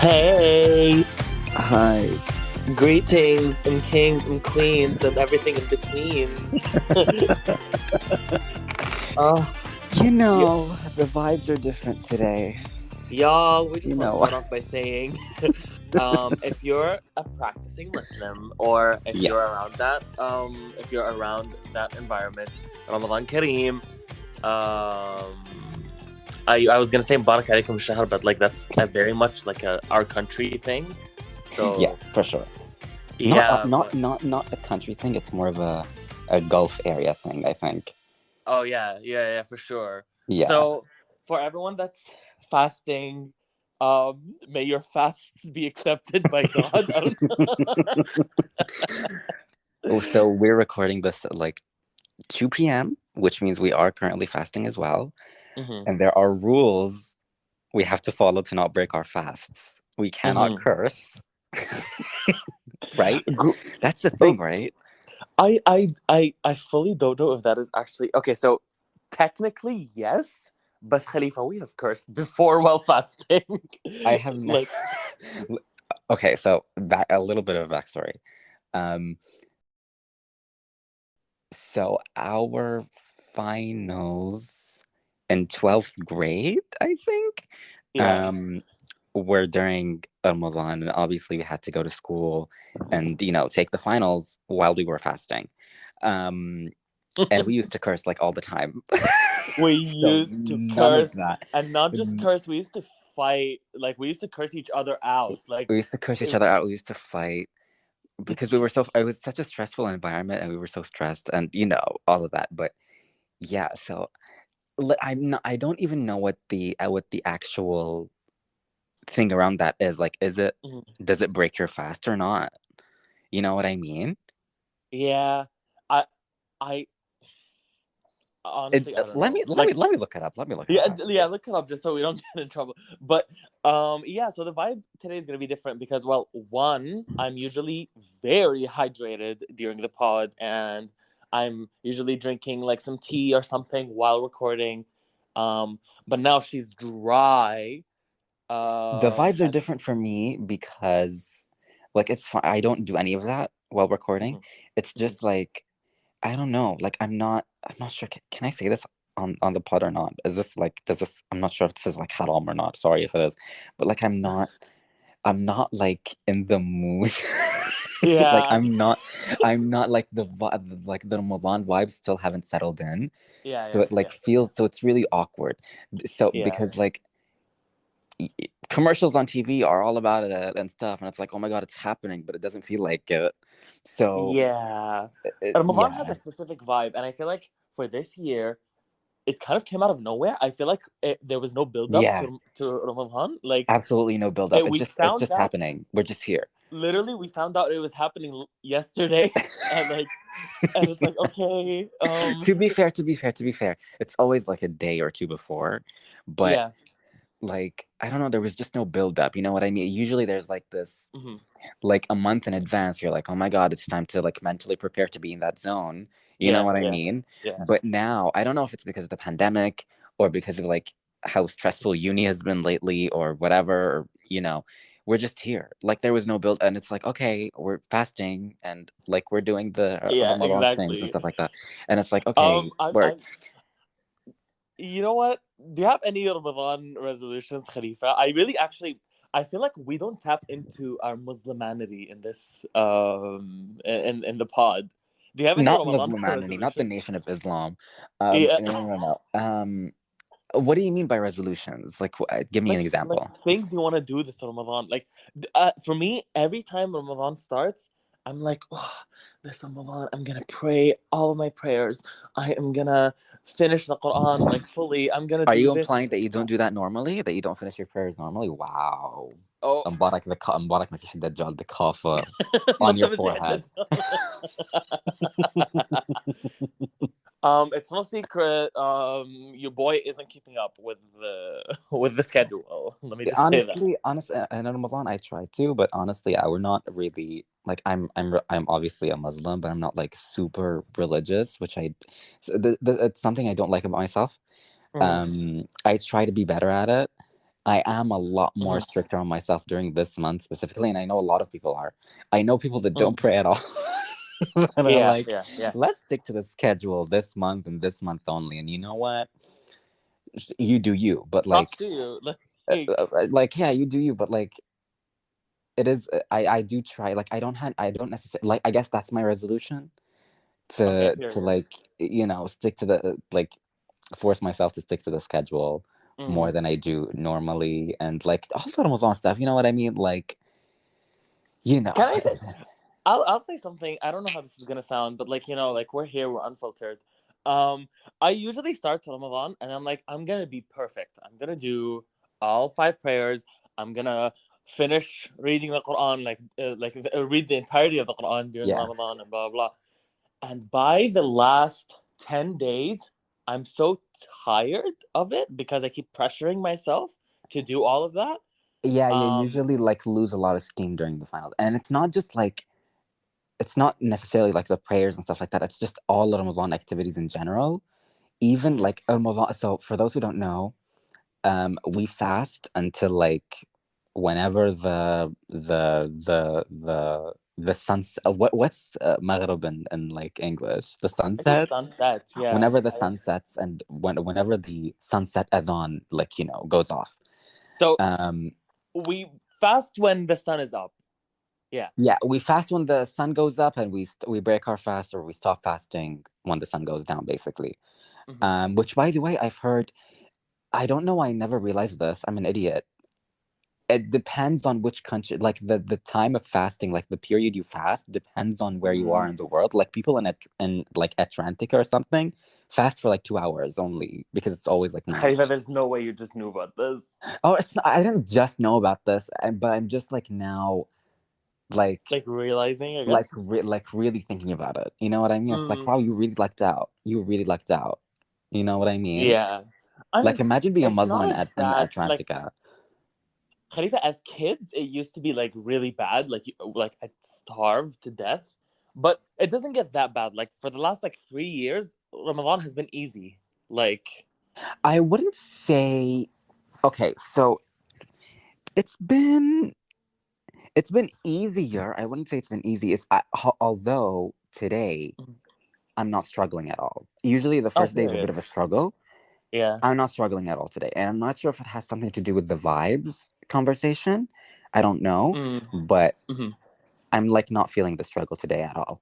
Hey, Hi. greetings and kings and queens and everything in betweens. uh, y- The vibes are different today. y'all, we You just want to know. start off by saying, if you're a practicing Muslim or Yeah. if you're around that environment, Ramadan Kareem. Um, I was gonna say Barak alaikum shahr, but like that's a very much like our country thing. Yeah, So for sure. Not yeah, but not a country thing. It's more of a Gulf area thing, I think. oh yeah, for sure. Yeah. So for everyone that's fasting, may your fasts be accepted by God. I don't Oh, so we're recording this at like 2 p.m., which means we are currently fasting as well. know. And there are rules we have to follow to not break our fasts. We cannot Mm-hmm. curse, right? Mm-hmm. That's the thing, right? I fully don't know if that is actually okay. So technically, yes, but Khalifa, we have cursed before while fasting. I have Like, Okay, so back a little bit of backstory. Um, so our finals in 12th grade, I think, yeah. um, were during Ramadan, and obviously we had to go to school and take the finals while we were fasting. Um, and we used to curse like all the time. We So used to none of curse, that. and not just curse. We used to fight. Like we used to curse each other out. Like We used to curse each it, other out. We used to fight because it was such a stressful environment and we were so stressed and all of that. But yeah, so I don't even know what the actual thing around that is. Like, Mhm. does it break your fast or not? You know what I mean? Yeah, I I honestly I don't Let know. me let me let me look it up. Let me look it up. Yeah, look it up just so we don't get in trouble. But yeah, so the vibe today is gonna be different because well, one, I'm usually very hydrated during the pod and I'm usually drinking like some tea or something while recording. But now she's dry. The vibes are And different for me because like it's fine. I don't do any of that while recording. mhm, It's mhm. just like I don't know. Like I'm not sure. Can I say this on the pod or not? Is this like does this I'm not sure if this is like haram or not. Sorry if it is. But like I'm not like in the mood. Like Yeah, I'm not like like the Ramadan vibes still haven't settled in. So yeah, it like feels so it's really awkward. So yeah, because like commercials on TV are all about it and stuff and it's like, "Oh my God, it's happening," but it doesn't feel like it. So yeah. Ramadan has yeah. a specific vibe, and I feel like for this year, it kind of came out of nowhere. I feel like there was no build up Yeah. to Ramadan. Like Absolutely no build up. we It's found just out happening. We're just here. literally we found out it was happening yesterday, and like and it's like okay, To be fair, it's always like a day or two before, but yeah, like I don't know, there was just no build up. You know what I mean? Usually there's like this hmm like a month in advance, you're like, oh my God, it's time to like mentally prepare to be in that zone. You know yeah, what I yeah, mean? yeah, But now I don't know if it's because of the pandemic or because of like how stressful uni has been lately or whatever, or, we're just here. Like there was no build, and it's like, okay, we're fasting and like we're doing the yeah, Ramadan things and exactly. stuff like that. And it's like, okay, we're I'm. You know what? Do you have any Ramadan resolutions, Khalifa? I really actually I feel like we don't tap into our Muslimanity in this in the pod. Do you have any not Ramadan Muslimanity, not the resolutions? Nation of Islam. Yeah. No. What do you mean by resolutions? Like, give me an Like example. things you want to do this Ramadan. Like for me, every time Ramadan starts, I'm like, oh, this Ramadan, I'm gonna pray all of my prayers. I am gonna finish the Quran like fully. I'm gonna Are do you this. implying that you don't do that normally? That you don't finish your prayers normally? Wow. Oh, مبارك مسيح الدجال, the cough ما on انت your مسيح forehead. الدجال. It's no secret. Your boy isn't keeping up with the with the schedule. Let me just say that. Honestly, in Ramadan I try to, but honestly, yeah, we're not really like I'm obviously a Muslim, but I'm not like super religious, which it's something I don't like about myself. Mhm. I try to be better at it. I am a lot more Mhm. stricter on myself during this month specifically, and I know a lot of people are. I know people that don't Mhm. pray at all. That are Yeah, like, yeah, yeah. let's stick to the schedule this month and this month only. And you know what? You do you, but Props to you. Like, like yeah, you do you, but like it is. I do try. Like I don't necessarily like. I guess that's my resolution okay, to period. like stick to the like force myself to stick to the schedule more Mm. than I do normally, and like all the Ramadan stuff. You know what I mean? Like you know, Can I say? I'll say something. I don't know how this is gonna sound, but like like we're here, we're unfiltered. Um, I usually start Ramadan, and I'm like, I'm gonna be perfect. I'm gonna do all five prayers. I'm gonna finish reading the Quran, read the entirety of the Quran during yeah, Ramadan, and blah blah. And by the last 10 days, I'm so tired of it because I keep pressuring myself to do all of that. yeah. You Um, usually like lose a lot of steam during the final, and it's not just like it's not necessarily like the prayers and stuff like that. It's just all Ramadan activities in general. Even mhm. like Ramadan. So for those who don't know, we fast until like whenever the sunset. What's Maghrib in like English? The I think sunset. sunset. Yeah. Whenever the sun sets and whenever the sunset adhan like goes off. So Um, we fast when the sun is up. Yeah. yeah, we fast when the sun goes up, and we break our fast or we stop fasting when the sun goes down, basically. Hmm. Which by the way, I've heard. I don't know. I never realized this. I'm an idiot. It depends on which country, like the time of fasting, like the period you fast depends on where you are Mm. in the world. Like people in like Atlantica or something fast for like 2 hours only because it's always like night. Khalifa, there's no way you just knew about this. Oh, it's not, I didn't just know about this, but I'm just like now, like Like realizing, I guess. like really thinking about it. You know what I mean? It's like Mm. wow, you really lucked out. You really lucked out. You know what I mean? Yeah. I Like mean, imagine being a it's Muslim not as in bad. Like Atlantica. Khalifa, as kids, it used to be like really bad. Like I'd starve to death. But it doesn't get that bad. Like for the last like 3 years, Ramadan has been easy. Like, I wouldn't say okay, so it's been it's been easier. I wouldn't say it's been easy. Although today mhm. I'm not struggling at all. Usually the Oh, first day is a bit period. of a struggle. Yeah. I'm not struggling at all today. And I'm not sure if it has something to do with the vibes conversation. I don't know, Mm. but Hmm. I'm like not feeling the struggle today at all.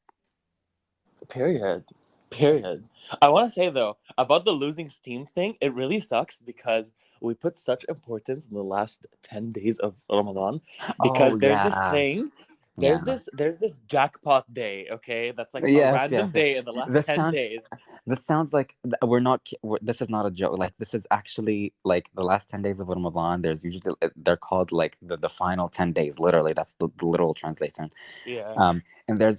Period. Period. I want to say though about the losing steam thing, it really sucks because we put such importance in the last 10 days of Ramadan Oh because there's this yeah. thing, there's Yeah. this jackpot day, okay? That's like a Yes, random yes, yes. day in the last This 10 sounds days. this sounds like we're not this is not a joke. Like this is actually like the last 10 days of Ramadan. There's usually they're called like the final 10 days. Literally, that's the literal translation. Yeah.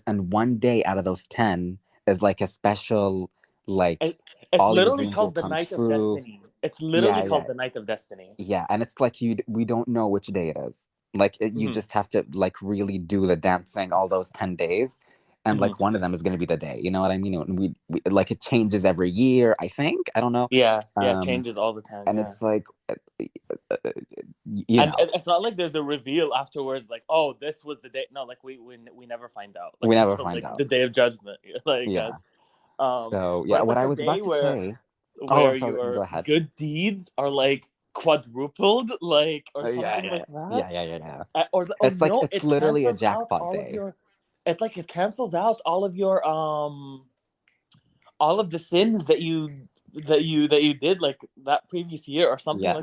And one day out of those 10 is like a special like It, it's all your literally dreams will called the come Night of true. Destiny. It's literally Yeah, called yeah. the Night of Destiny. Yeah, and it's like we don't know which day it is. Like you Hmm. just have to like really do the damn thing all those 10 days. And Hmm. like one of them is going to be the day. You know what I mean? And we like it changes every year, I think. I don't know. Yeah, yeah, it Um changes all the time. and Yeah. it's like uh, you And know, it's not like there's a reveal afterwards, like, oh, this was the day. No, like we never find out, we like never until find like the out. day of judgment, like I Yeah. guess. So, But yeah, it's what like I the was day about to where say. Oh, where I'm sorry. Go your ahead. good deeds are like quadrupled, like or Yeah, something yeah, like that. yeah, yeah, yeah, yeah. Or It's like no, it's it literally a cancels out jackpot all of day. your. It cancels out all of the sins that you did like that previous year or Yeah,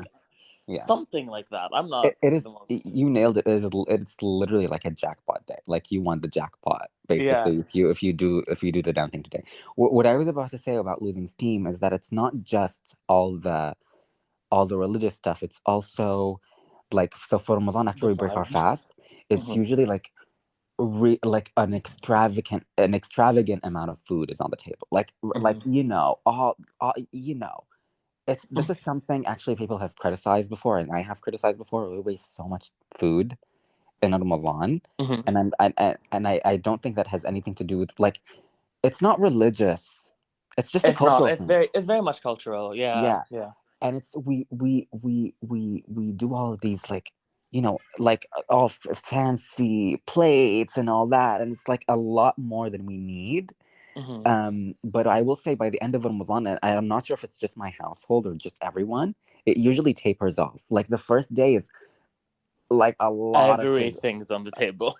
yeah. something like that. I'm not It the is. most. You nailed it. It's literally like a jackpot day. Like you won the jackpot Yeah. basically if you do the damn thing today. What I was about to say about losing steam is that it's not just all the religious stuff. It's also like so for Ramadan after The we break our vibes. fast, it's Hmm. usually like like an extravagant amount of food is on the table. Like Hmm. all it's this is something actually people have criticized before, and I have criticized before. We waste so much food in Ramadan, Hmm. and I don't think that has anything to do with like it's not religious. It's just a It's not. cultural It's thing. very. It's very much cultural. Yeah. Yeah, Yeah. and it's we do all of these, like, like, all fancy plates and all that, and it's like a lot more than we need. Hmm. But I will say, by the end of Ramadan, and I'm not sure if it's just my household or just everyone, it usually tapers off. Like the first day is like a lot of shit, Everything's on the table.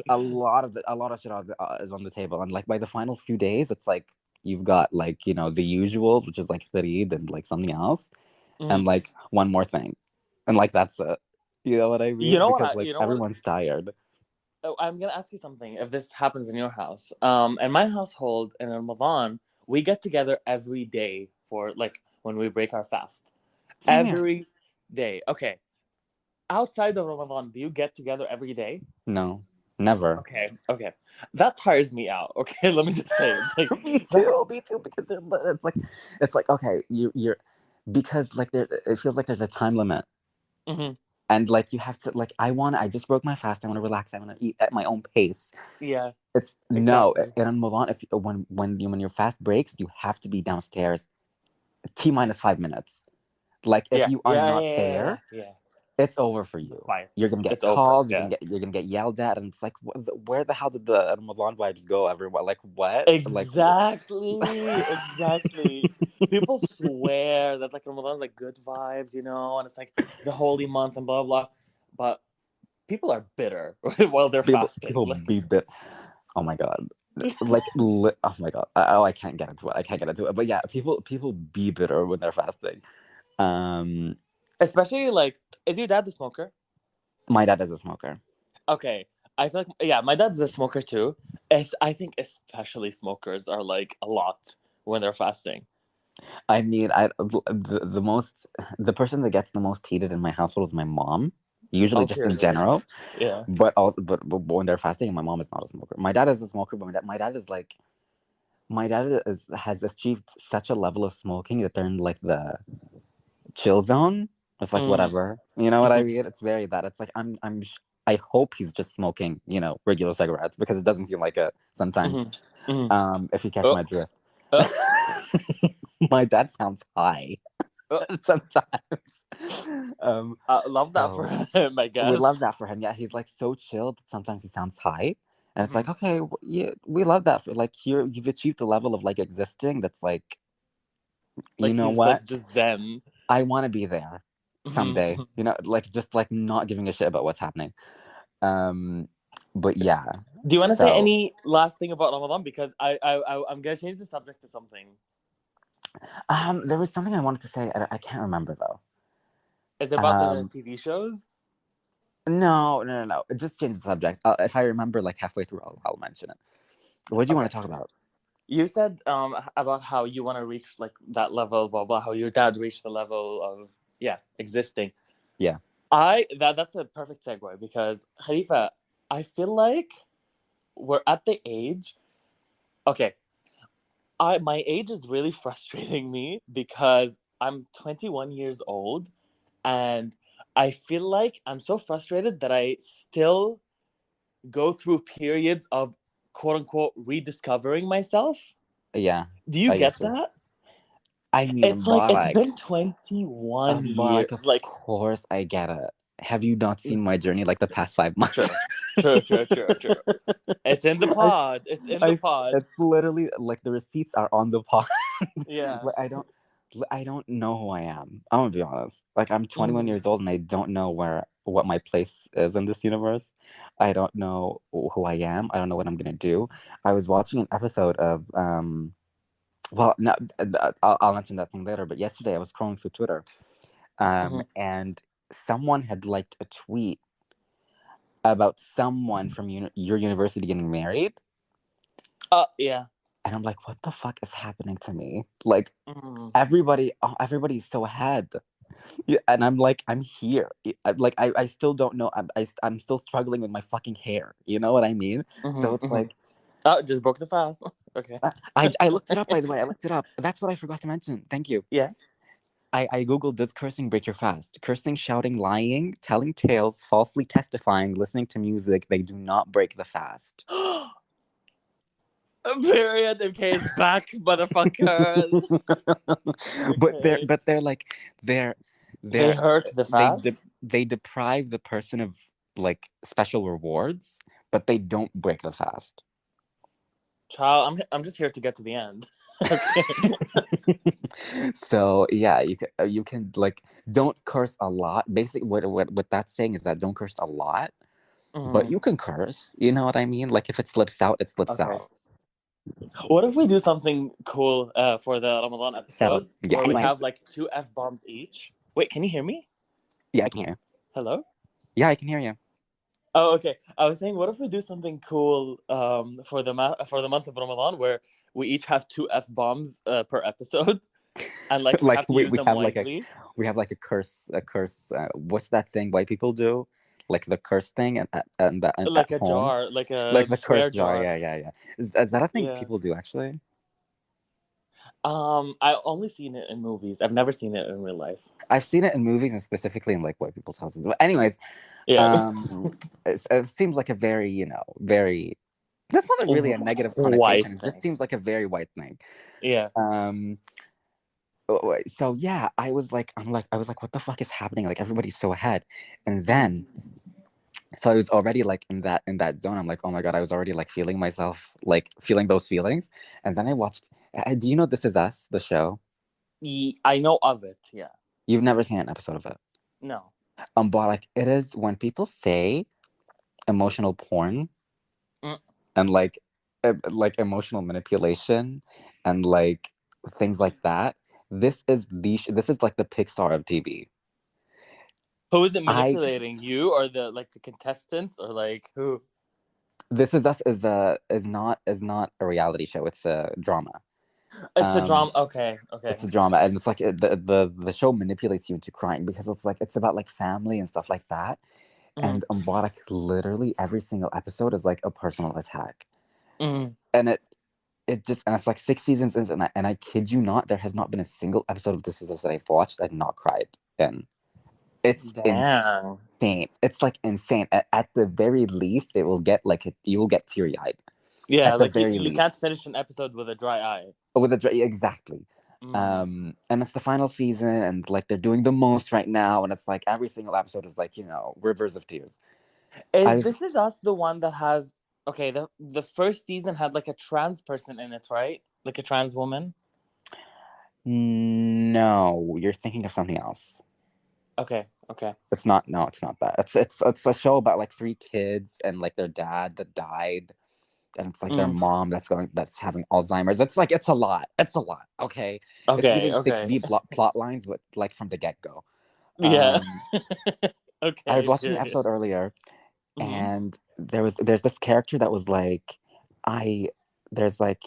a lot of shit is on the table, and like by the final few days, it's like you've got, like, the usual, which is like farid and like something else, and Mhm. like one more thing, and like that's it. You know what I You mean? know what? Because like You know what? everyone's tired. Oh, I'm gonna ask you something. If this happens in your house, in my household in Ramadan, we get together every day for like when we break our fast. Same here. Every day. Okay. Outside of Ramadan, do you get together every day? No, never. Okay. Okay. That tires me out. Okay. Let me just say it. Like Me that. too. Me too. Because it's like okay, you're because like it feels like there's a time limit, Hmm. and like you have to, like, I just broke my fast. I want to relax. I want to eat at my own pace. Yeah. It's no, Exactly. and in Mulan, if when your fast breaks, you have to be downstairs t minus 5 minutes. Like if Yeah. you are Yeah. not Yeah. Yeah. there, Yeah. it's over for The you. You're fights. gonna get It's over. calls. Yeah. You're gonna get yelled at, and it's like, where the hell did the Mulan vibes go? Everyone, like, what? Like, Exactly, exactly. People swear that like Ramadan's like good vibes, and it's like the holy month and blah blah. But people are bitter while they're fasting. people Like, be bit. Oh my god. Like, oh my god. I can't get into it. I can't get into it. But yeah, people be bitter when they're fasting. Um, especially like, is your dad the smoker? my dad is a smoker. Okay, I feel like yeah, my dad's a smoker too. I think especially smokers are like a lot when they're fasting. I mean, the person that gets the most heated in my household is my mom. Usually, just Okay, in general, yeah. but when they're fasting, my mom is not a smoker. My dad is a smoker, but my dad has achieved such a level of smoking that they're in like the chill zone. It's like Mm-hmm. whatever, you know what I mean? It's very that. It's like I hope he's just smoking, regular cigarettes, because it doesn't seem like it sometimes. Mm-hmm. Mm-hmm. If you catch Oh, my drift. oh, My dad sounds high oh. sometimes. Love that for So him, I we guess. love that for him. Yeah, he's like so chill, but sometimes he sounds high. And it's Mm-hmm. like, okay, yeah, we love that for, like, here you've achieved a level of like existing that's like, you Like know he's like what? just zen. I want to be there someday. Mhm. Like, just like not giving a shit about what's happening. Um, but yeah. Do you want to say So any last thing about Ramadan? Because I'm gonna change the subject to something. there was something I wanted to say. I can't remember though. Is it about the Um, TV shows? no, no, no, no. Just change the subject. If I remember, like halfway through, I'll mention it. What do you want Okay. to talk about? You said about how you want to reach like that level, blah blah. How your dad reached the level of existing. Yeah, That's a perfect segue because Khalifa, I feel like we're at the age. Okay, my age is really frustrating me because I'm 21 years old and I feel like I'm so frustrated that I still go through periods of quote unquote rediscovering myself. yeah. Do you I get get you. that? I mean, It's like but it's like, been 21 of years. Like, course I get it. Have you not seen my journey like the past 5 months? true, true, true, true, true. It's in the I, pod. It's in the pod. it's literally like the receipts are on the pod. Yeah. Like, I don't know who I am. I'm gonna be honest. Like, I'm 21 Mm-hmm. years old and I don't know what my place is in this universe. I don't know who I am. I don't know what I'm gonna do. I was watching an episode of well, no, I'll mention that thing later. But yesterday I was scrolling through Twitter, Mm-hmm. and someone had liked a tweet about someone from your university getting married, Yeah. and I'm like, what the fuck is happening to me? Like, Mm-hmm. everybody's so ahead. Yeah, and I'm like, I'm here. I still don't know. I'm still struggling with my fucking hair. You know what I mean? So Mm-hmm. it's Mm-hmm. like, Oh, just broke the fast. Okay. I looked it up, by the way. I looked it up. That's what I forgot to mention. Thank you. Yeah. I googled, does cursing break your fast? Cursing, shouting, lying, telling tales, falsely testifying, listening to music, they do not break the fast. Period. MK is back, motherfuckers. But Okay. they're like they're They they're hurt the they fast. de- they deprive the person of like special rewards, but they don't break the fast. Child, I'm just here to get to the end. Okay. So yeah, you can like don't curse a lot. Basically, what that's saying is that don't curse a lot, but Mhm. you can curse. You know what I mean? Like if it slips out, it slips Okay. out. What if we do something cool for the Ramadan So episodes yeah. where we have Anyways, like 2 F bombs each? Wait, can you hear me? yeah, I can hear. Hello? Yeah, I can hear you. Oh, okay. I was saying, what if we do something cool for for the month of Ramadan where we each have 2 F bombs per episode, and like we Like have to use we them have like a wisely, we have like a curse. What's that thing white people do? Like the curse thing and at like a home, jar, like like a the curse prayer jar. jar. Yeah, yeah, yeah. Is that a thing Yeah. people do actually? I only seen it in movies. I've never seen it in real life. I've seen it in movies and specifically in like white people's houses. But anyways, Yeah. um, it seems like a very very. That's not really a negative White connotation. It just thing. seems like a very white thing. Yeah. Um, so yeah, I was like, what the fuck is happening? Like everybody's so ahead, and then Mm. so I was already like in that zone. I'm like, oh my god, I was already like feeling myself, like feeling those feelings, and then I watched. Do you know This Is Us, the show? I know of it. Yeah. You've never seen an episode of it. No. But like it is when people say emotional porn Mm. and like emotional manipulation and like things like that. This is like the Pixar of TV. Who is it I manipulating? You or the contestants or like who? This Is Us is not a reality show. It's a drama. It's a Um, drama. Okay. Okay. it's a drama, and it's like the show manipulates you into crying because it's about like family and stuff like that. Mm-hmm. And Mbarak, literally every single episode is like a personal attack, Mm-hmm. and it's like 6 seasons in, and I kid you not, there has not been a single episode of This Is Us that I've watched and not cried in. It's Damn. insane. It's like insane. At the very least, you will get teary eyed. Yeah, At the like very you least, can't finish an episode with a dry eye. exactly. Mm. And it's the final season, and like they're doing the most right now, and it's like every single episode is like rivers of tears. Is I've This Is Us the one that has okay, the first season had like a trans person in it, right? Like a trans woman? No, you're thinking of something else. Okay, okay. It's not. No, it's not that. It's a show about like three kids and like their dad that died, and it's like their Mm. mom that's having Alzheimer's. It's a lot. It's a lot. Okay, it's Okay, giving six okay. deep plot lines, but like from the get go. Yeah. Um, I was Okay, watching the period. episode earlier, Mm-hmm. and there's this character that was like, I there's like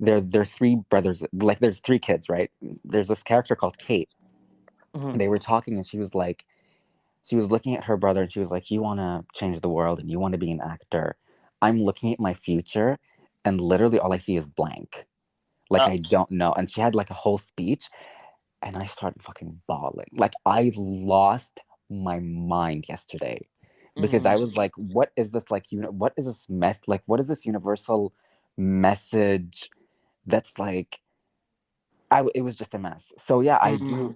there's three brothers, like there's three kids, right? There's this character called Kate. Mm-hmm. And they were talking, and she was looking at her brother, and she was like, you want to change the world and you want to be an actor. I'm looking at my future, and literally all I see is blank. Like I don't know. And she had like a whole speech, and I started fucking bawling. Like I lost my mind yesterday because I Mm-hmm. was like, what is this like what is this mess like what is this universal message that's like it was just a mess. So yeah, Mm-hmm.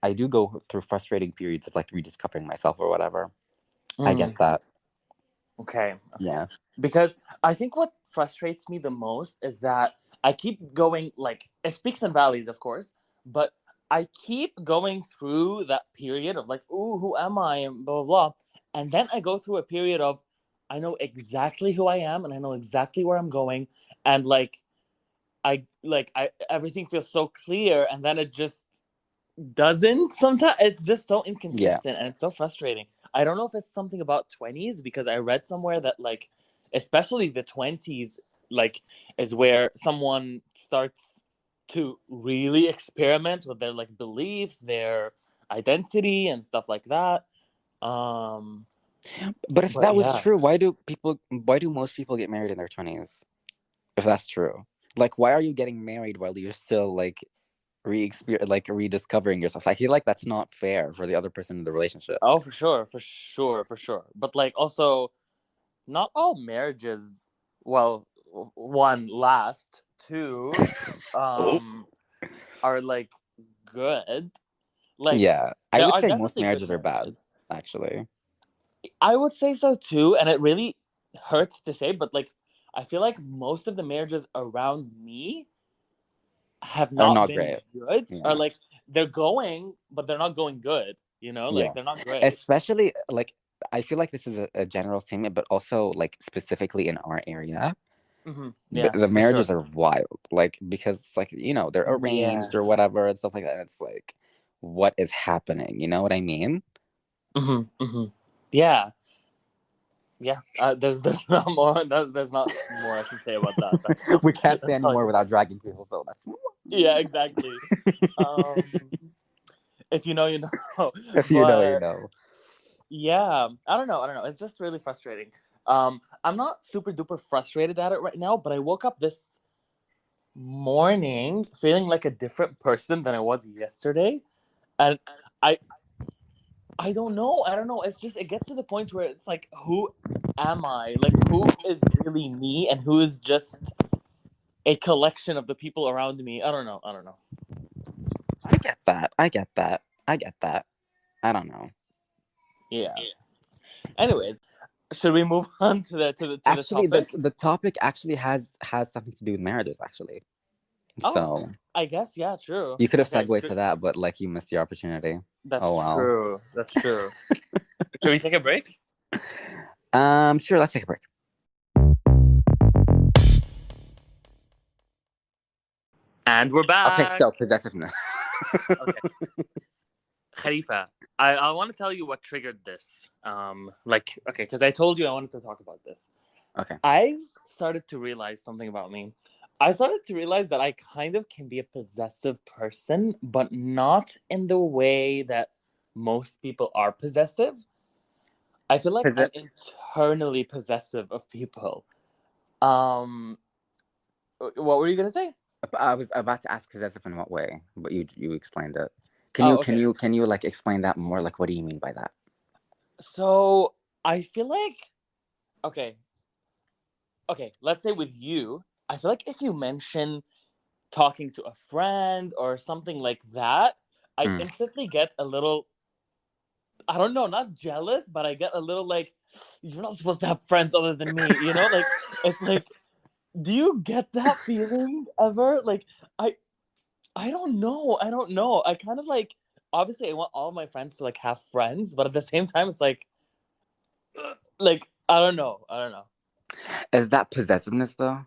I do go through frustrating periods of like rediscovering myself or whatever. I Mm-hmm. get that. Okay, okay. Yeah. Because I think what frustrates me the most is that I keep going, like, it peaks and valleys, of course, but I keep going through that period of, like, ooh, who am I? And blah, blah, blah. And then I go through a period of, I know exactly who I am and I know exactly where I'm going. And, everything feels so clear. And then it just doesn't sometimes. It's just so Yeah. inconsistent and it's so frustrating. I don't know if it's something about 20s because I read somewhere that like especially the 20s like is where someone starts to really experiment with their like beliefs, their identity and stuff like that. um But if but that was yeah. true, why do most people get married in their 20s? If that's true. Like why are you getting married while you're still like rediscovering yourself? I feel like that's not fair for the other person in the relationship. Oh, for sure, for sure, for sure. But like also not all marriages well, one, last, two, are like good. Like Yeah, I there would are say most definitely good marriages are bad, marriages. actually. I would say so too, and it really hurts to say, but like I feel like most of the marriages around me have Are not not been great. good, or Yeah. like they're going, but they're not going good. Like Yeah. they're not great. Especially like I feel like this is a general statement, but also like specifically in our area, Yeah, the for sure. marriages are wild. Like because it's like, they're Yeah. arranged or whatever and stuff like that. And it's like, what is happening? You know what I mean? Yeah. Yeah. There's not more. There's not more I can say about that. That's We can't say that's all I anymore can without say. dragging people, so that's Yeah, exactly. Um, if you know, you know. if you know, you But know. yeah, I don't know. I don't know. It's just really frustrating. I'm not super duper frustrated at it right now, but I woke up this morning feeling like a different person than I was yesterday, and I I don't know. I don't know. It's just it gets to the point where it's like, who am I? Like, who is really me, and who is just a collection of the people around me? I don't know. I don't know. I get that. I get that. I get that. I don't know. Yeah. Anyways, should we move on to the Actually, the topic? the topic actually has something to do with marriages, actually. Oh, So I guess yeah. True. you could have Okay. segued to that, but like you missed your opportunity. That's Oh well. true. That's true. Should we take a break? Sure. Let's take a break. And we're Okay, back. so possessiveness. Okay. Khalifa, I want to tell you what triggered this. Okay, because I told you I wanted to talk about this. Okay. I started to realize something about me. I started to realize that I kind of can be a possessive person, but not in the way that most people are possessive. I feel like I'm internally possessive of people. Um, what were you gonna say? I was about to ask possessive in what way, but you explained it. Can Oh, you can okay. you can you like explain that more? Like, what do you mean by that? So I feel like okay, let's say with you, I feel like if you mention talking to a friend or something like that, I Mm. instantly get a little, I don't know, not jealous, but I get a little like, you're not supposed to have friends other than me, Like, it's like, do you get that feeling ever? Like, I, I don't know. I don't know. I kind of like, obviously, I want all my friends to like have friends, but at the same time, it's like, I don't know. I don't know. Is that possessiveness though?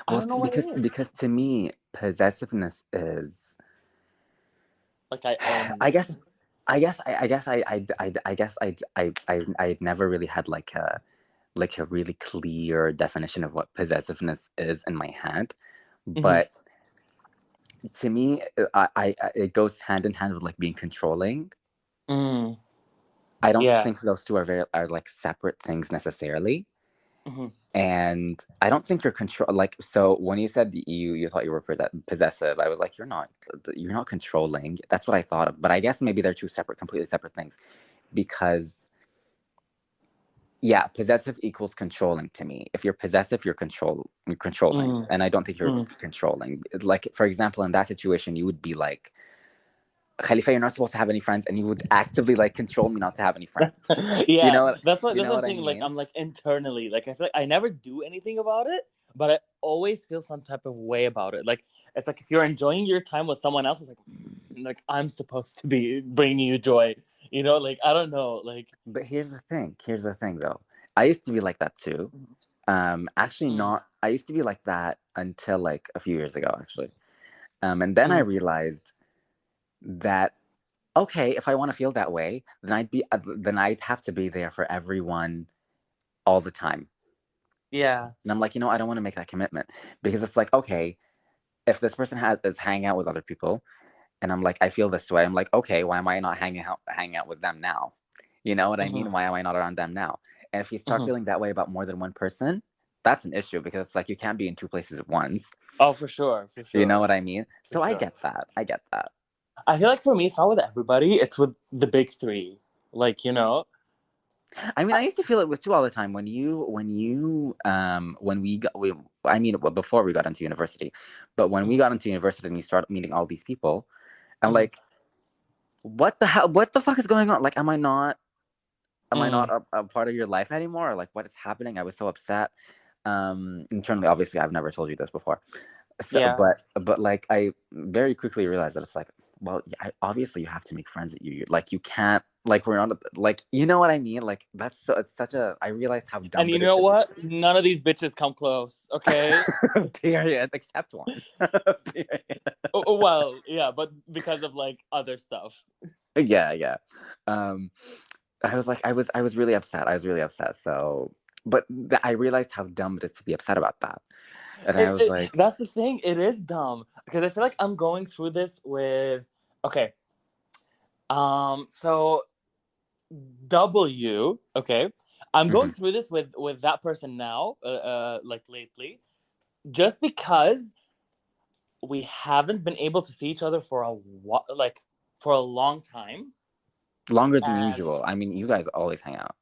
I Well, don't know what it is. because to me, possessiveness is, Like, I own I you. guess, I guess I never really had like a really clear definition of what possessiveness is in my head, Mm-hmm. but to me, it goes hand in hand with like being controlling. Mm, I don't yeah. think those two are like separate things necessarily. Mm-hmm. And I don't think you're control like so when you said you thought you were possessive, I was like, you're not controlling. That's what I thought of. But I guess maybe they're two separate, completely separate things. Because yeah, possessive equals controlling to me. If you're possessive, you're controlling. Mm, And I don't think you're mm. controlling. Like, for example, in that situation, you would be like, Khalifa, you're not supposed to have any friends, and you would actively like control me not to have any friends. You Yeah, know what that's what I'm I saying. Like mean? I'm like internally, like I feel like I never do anything about it, but I always feel some type of way about it. Like it's like if you're enjoying your time with someone else, it's like I'm supposed to be bringing you joy. Like I don't know, like. But here's the thing. Here's the thing, though. I used to be like that too. Actually, Mm, not. I used to be like that until like a few years ago, actually. And then I mm, realized that okay, if I want to feel that way, then I'd have to be there for everyone all the time. yeah. And I'm like, I don't want to make that commitment because it's like, okay, if this person is hanging out with other people, and I'm like, I feel this way. I'm like, okay, why am I not hanging out with them now? You know what I Hmm. mean? Why am I not around them now? And if you start Hmm. feeling that way about more than one person, that's an issue because it's like you can't be in two places at once. Oh, for sure, for You know sure, what I mean? for So I sure. get that. I get that. I feel like for me, it's not with everybody. It's with the big three. Like. I mean, I, I used to feel it with too all the time when we got I mean before we got into university, but when we got into university and you start meeting all these people, I'm Mhm. like, what the hell? What the fuck is going on? Like, am I not Mm. a part of your life anymore? Or like, what is happening? I was so upset. Internally, obviously, I've never told you this before. So, Yeah. but like, I very quickly realized that it's like, well, yeah, obviously, you have to make friends that like, you can't, like, we're not, like, you know what I mean? Like, it's such a, I realized how And dumb you it is know to be. what? None of these bitches come close, okay? Period, except one. Period. Well, yeah, but because of like other stuff. Yeah, yeah. Um, I was like, I was really upset. I was really upset. So, but I realized how dumb it is to be upset about that. And I was like, That's the thing. It is dumb because I feel like I'm going through this with. Okay. So W. Okay. I'm mhm. going through this with that person now. Like lately, just because we haven't been able to see each other for like for a long time. Longer than And usual. I mean, you guys always hang out.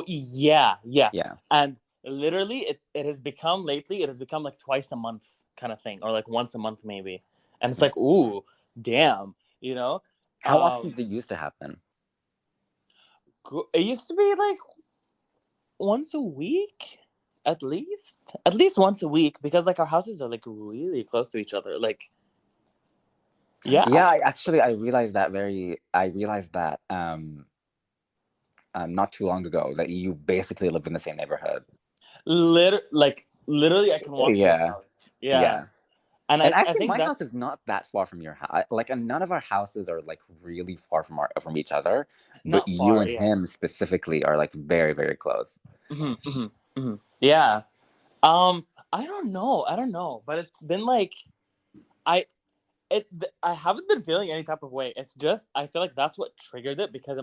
yeah, yeah. Yeah. And literally it has become lately, it has become like twice a month kind of thing, or like once a month maybe. And it's Mm. like, ooh, damn, you know? How often did it used to happen? It used to be like once a week, at least once a week, because like our houses are like really close to each other. Like, yeah. Yeah, I realized that not too long ago that you basically live in the same neighborhood. Literally I can walk to his Yeah, house. Yeah. yeah. And And I actually, think my house that's is not that far from your house. Like, and none of our houses are like really far from each other. But not you far, and yeah. him specifically are like very, very close. Yeah. I don't know, but it's been like I I haven't been feeling any type of way. It's just I feel like that's what triggered it because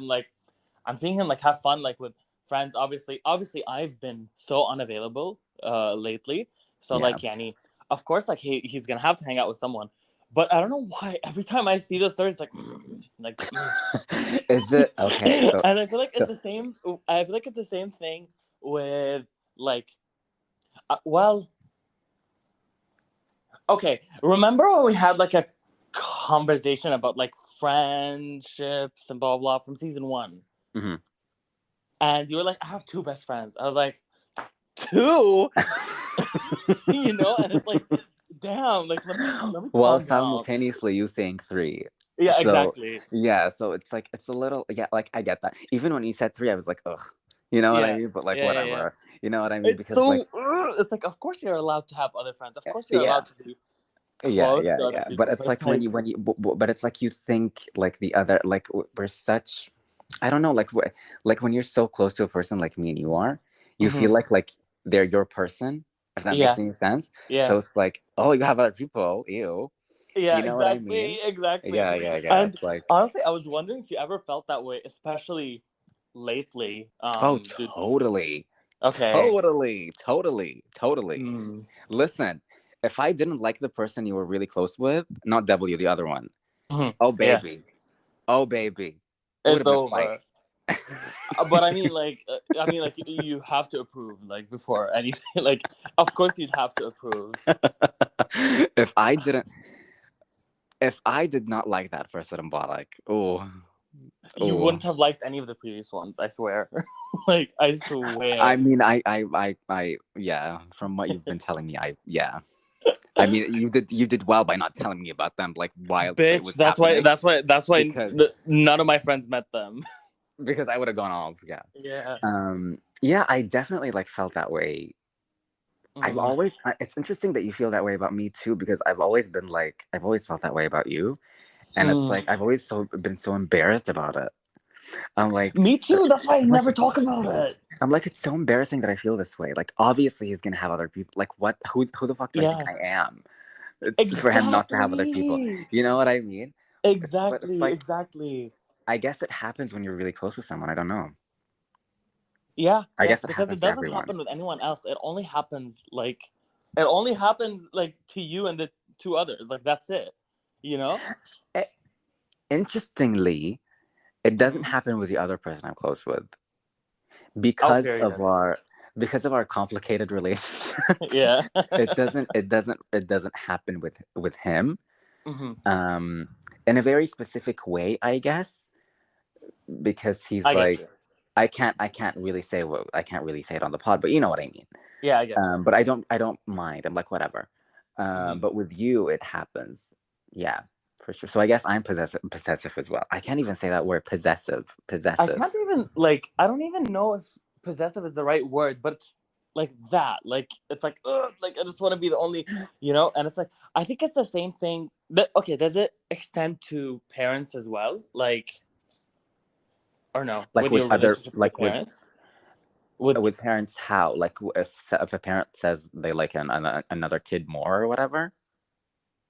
I'm seeing him like have fun like with friends. Obviously I've been so unavailable lately. So Yeah. like Yanni, of course like he's gonna have to hang out with someone. But I don't know why every time I see those stories like Is it okay? and I feel like it's So the same. I feel like it's the same thing with like well, okay. Remember when we had like a conversation about like friendships and blah blah from season one, mhm. and you were like, "I have two best friends." I was like, two, you know, and it's like, damn, like let me While calm down. simultaneously you saying three. Yeah, So exactly. yeah, so it's like it's a little, yeah, like I get that. Even when you said three, I was like, ugh. You know what I Yeah, mean? But like yeah. whatever. You know what I mean? It's Because like so. It's like, of course you're allowed to have other friends. Of course you're yeah. allowed to be Yeah, close yeah, to other yeah. But people. it's But it's like like, but it's like you think like the other like we're such, I don't know, like like when you're so close to a person like me and you are, you mhm. feel like they're your person, if that makes Yeah, any sense. yeah. So it's like, oh, you have other people, ew. You Yeah, know what I exactly, mean? exactly. Yeah, yeah, yeah. And It's like, honestly, I was wondering if you ever felt that way, especially lately. oh, Dude. totally. Okay. Totally, totally, totally. Mm. Listen, if I didn't like the person you were really close with, not W, the other one, Mhm. oh Yeah, baby, oh baby, it would it's have been a fight. over. But I mean, like you have to approve, like before anything. Like, of course, you'd have to approve. if I didn't, if I did not like that person, I'm like, oh, You oh. wouldn't have liked any of the previous ones. I swear. Like, I I swear, mean, yeah. From what you've been telling me, yeah. I mean, you did well by not telling me about them, like while it bitch. was happening, That's why because none of my friends met them. I would have gone off. Yeah. Yeah. Yeah, I definitely like felt that way. I've Mm. always, it's interesting that you feel that way about me too, because I've always been like, I've always felt that way about you. And it's Mm. like, I've always been so embarrassed about it. I'm like, Me too. That's why I I'm like, never talk about it. it's so embarrassing that I feel this way. Like, obviously he's gonna have other people. Like, what? Who the fuck do I think Yeah. I am? It's for him not to have other people. Exactly. You know what I mean? But it's Exactly. like, Exactly. I guess it happens when you're really close with someone. I don't know. Yeah. I Yeah. guess it Because happens it to doesn't everyone. happen with anyone else. It only happens like to you and the two others. Like that's it. You know. Eh, Interestingly, it doesn't Mm-hmm. happen with the other person I'm close with. Oh, because of period. our complicated relationship. Yeah. It doesn't happen with him, Hmm. um in a very specific way, I guess, because he's I get like, you. I can't really say it on the pod, but you know what I mean. Yeah, I get you. But I don't mind. I'm like, whatever. Hmm. But with you, it happens. Yeah, for sure. So I guess I'm possessive as well. I can't even say that word, possessive. I can't Possessive. even like. I don't even know if possessive is the right word, but it's like that. Like it's like, ugh, like I just want to be the only, And it's like I think it's the same thing. That okay? Does it extend to parents as well? Like or no? Like With with your other, relationship with like parents? With with parents, how? Like if a parent says they like another kid more or whatever.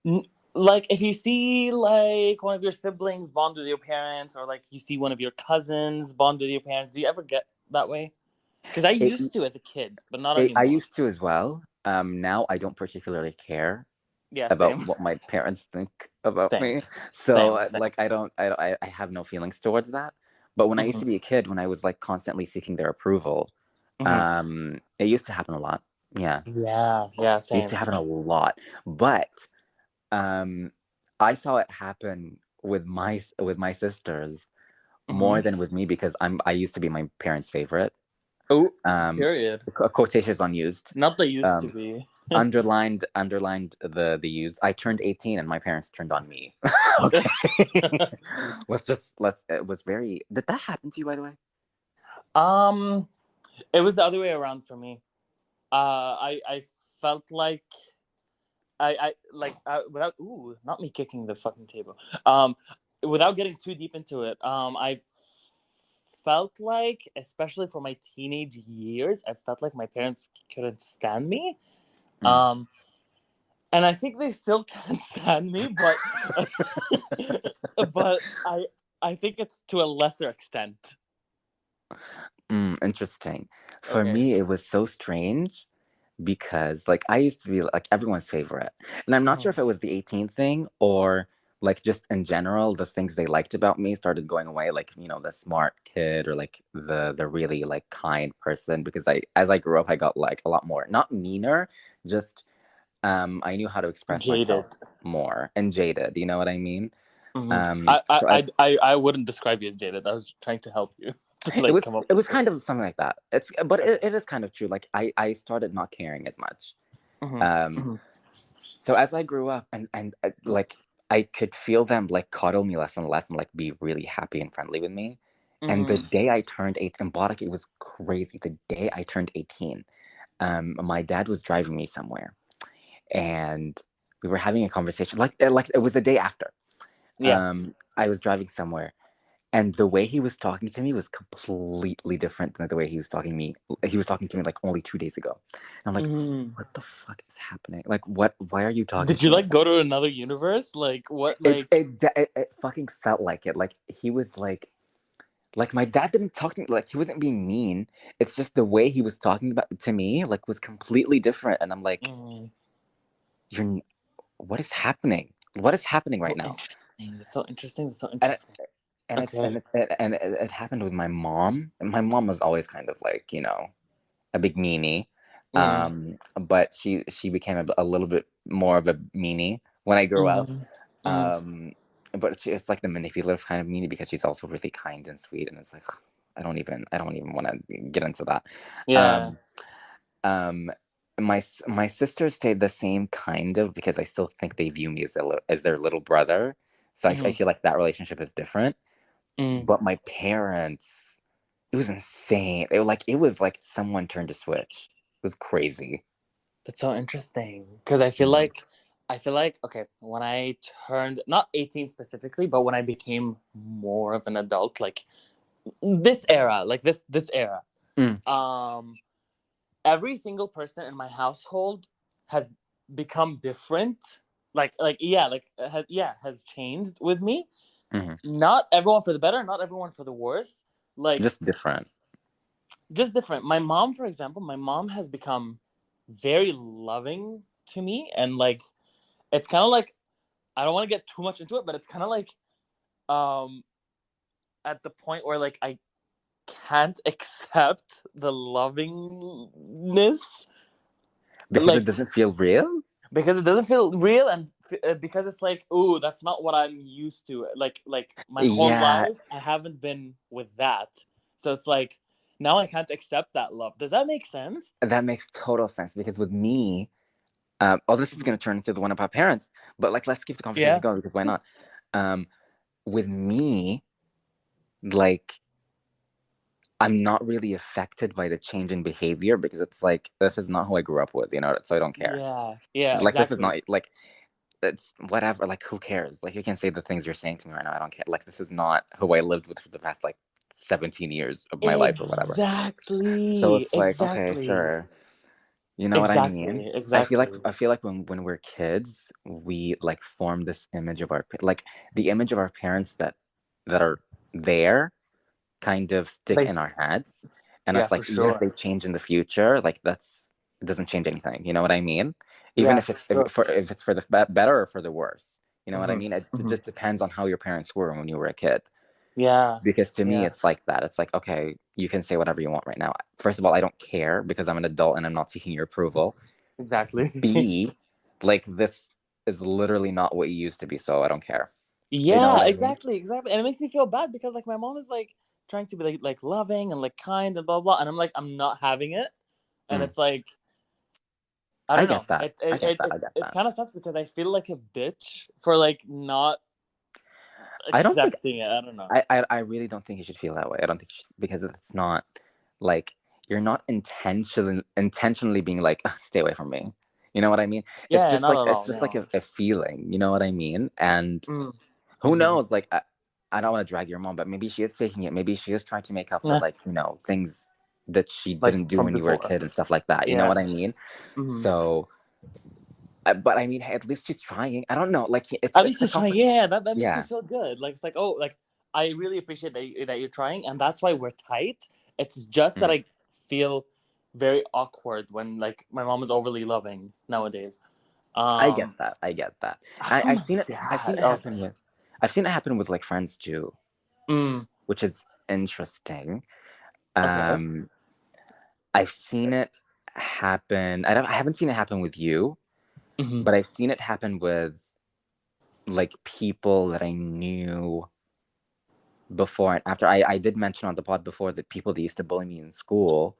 N- like if you see like one of your siblings bond with your parents, or like you see one of your cousins bond with your parents, do you ever get that way? Because I It, used to as a kid, but not I anymore. used to as well. Now I don't particularly care Yeah, about same. what my parents think about Same. me. So Same. like I have no feelings towards that. But when I used Hmm. to be a kid, when I was like constantly seeking their approval, Hmm. it used to happen a lot. Yeah, Yeah, it used same. to happen a lot. But um, I saw it happen with my sisters more Hmm. than with me because I used to be my parents' favorite. Oh, Um, period. Quotations unused. Not the used to Um, be. underlined the use. I turned 18 and my parents turned on me. Okay. Let's It was very, did that happen to you, by the way? um, it was the other way around for me. I felt like without not me kicking the fucking table. Without getting too deep into it, I felt like, especially for my teenage years, I felt like my parents couldn't stand me. Mm. Um, and I think they still can't stand me, but but I think it's to a lesser extent. Interesting. For Okay. me, it was so strange because like I used to be like everyone's favorite. And I'm not sure Mhm. if it was the 18th thing or like just in general, the things they liked about me started going away, like, the smart kid or like the really like kind person, because I as I grew up I got like a lot more, not meaner, just I knew how to express myself Jaded. more and jaded, you know what I mean? Hmm. Um so I I wouldn't describe you as jaded. I was trying to help you to it like was come up it with was it. kind of something like that. But Okay. it is kind of true. Like I started not caring as much. Hmm. Um Hmm. So as I grew up and like I could feel them like coddle me less and less and like be really happy and friendly with me. And the Hmm. day I turned 18, Bodak, it was crazy. The day I turned 18, my dad was driving me somewhere, and we were having a conversation. Like it was the day after. Yeah. I was driving somewhere, and the way he was talking to me was completely different than the way he was talking me. He was talking to me like only 2 days ago. And I'm like, Hmm. what the fuck is happening? Like, what? Why are you talking Did to you me like like that? go to another universe? Like what? It Like it it fucking felt like it. Like he was like my dad didn't talk to me like he wasn't being mean. It's just the way he was talking about to me like was completely different. And I'm like, mm, you're what is happening? What is happening right so now? interesting. That's so interesting. That's so And it, interesting. and it's Okay. it happened with my mom. And my mom was always kind of like, a big meanie. Mm, But she became a little bit more of a meanie when I grew up. mm, mm. Um, but it's like the manipulative kind of meanie because she's also really kind and sweet, and it's like I don't even want to get into that. Yeah. Um, um, my sisters stayed the same kind of because I still think they view me as their little brother, so I Mm, feel like that relationship is different. mm. But my parents, it was insane. It was like someone turned a switch. It was crazy. That's so interesting because Mhm. I feel like okay, when I turned not 18 specifically, but when I became more of an adult, like this era, like this era, Mm, um, every single person in my household has become different. Like yeah, has changed with me. mhm. Not everyone for the better, not everyone for the worse. Like Just different. just different. My mom, for example, my mom has become very loving to me, and like it's kind of like I don't want to get too much into it, but it's kind of like um at the point where like can't accept the lovingness, Because it like, doesn't feel real. because it doesn't feel real, and because it's like, ooh, that's not what I'm used to. Like my whole Yeah, life, I haven't been with that, so it's like now I can't accept that love. Does that make sense? that makes total sense because with me, oh, this is going to turn into the one about parents, but like, let's keep the conversation Yeah. going because why not? With me, like, I'm not really affected by the change in behavior because it's like, this is not who I grew up with, so I don't care. Yeah. Yeah. Like, this is Exactly. not, like, it's whatever, like, who cares? Like, you can say the things you're saying to me right now, I don't care. Like, this is not who I lived with for the past, like, 17 years of my life or whatever. So Exactly. it's like, okay, Exactly. sure. You know what I mean? Exactly. I Exactly. feel like when we're kids, we like form this image of like the image of our parents that are there kind of stick They. in our heads. And Yeah, it's for like even if sure. they change in the future, like it doesn't change anything. You know what I mean? Even Yeah, if for it's sure. if it's for the better or for the worse. You know what I Mm-hmm. mean? It Mm-hmm. just depends on how your parents were when you were a kid. Yeah. Because to me, Yeah. it's like that. It's like, okay, you can say whatever you want right now. First of all, I don't care because I'm an adult and I'm not seeking your approval. Exactly. B, like this is literally not what you used to be, so I don't care. You know Yeah, what I mean? exactly, exactly. And it makes me feel bad because like my mom is like trying to be like loving and like kind and blah blah, and I'm like, I'm not having it, and Mm. it's like, I I don't know. get that. It I it get it that. it, I get it that. kind of sucks because I feel like a bitch for like not I don't think accepting it. I don't know. I really don't think you should feel that way. I don't think because it's not like you're not intentionally being like stay away from me. You know what I mean? Yeah, not at It's all. just like No. a feeling. You know what I mean? And Mm. who knows? Like I don't want to drag your mom, but maybe she is faking it. Maybe she is trying to make up for Nah, like things that she like didn't do from when you were a before. kid and stuff like that. You know Yeah. what I mean? Mm-hmm. So, but I mean, hey, at least she's trying. I don't know. Like At least it's a you're trying. complex. Yeah, that makes me Yeah. feel good. Like it's like, oh, like I really appreciate that you're trying, and that's why we're tight. It's just that Mm. I feel very awkward when like my mom is overly loving nowadays. I get Um, that. I get that. from I've my seen it. I've dad. seen it Oh, happen sorry. with. I've seen it happen with like friends too, Mm, which is interesting. okay. Um, I've seen it happen. I haven't seen it happen with you, Mm-hmm. but I've seen it happen with like people that I knew before and after. I did mention on the pod before that people that used to bully me in school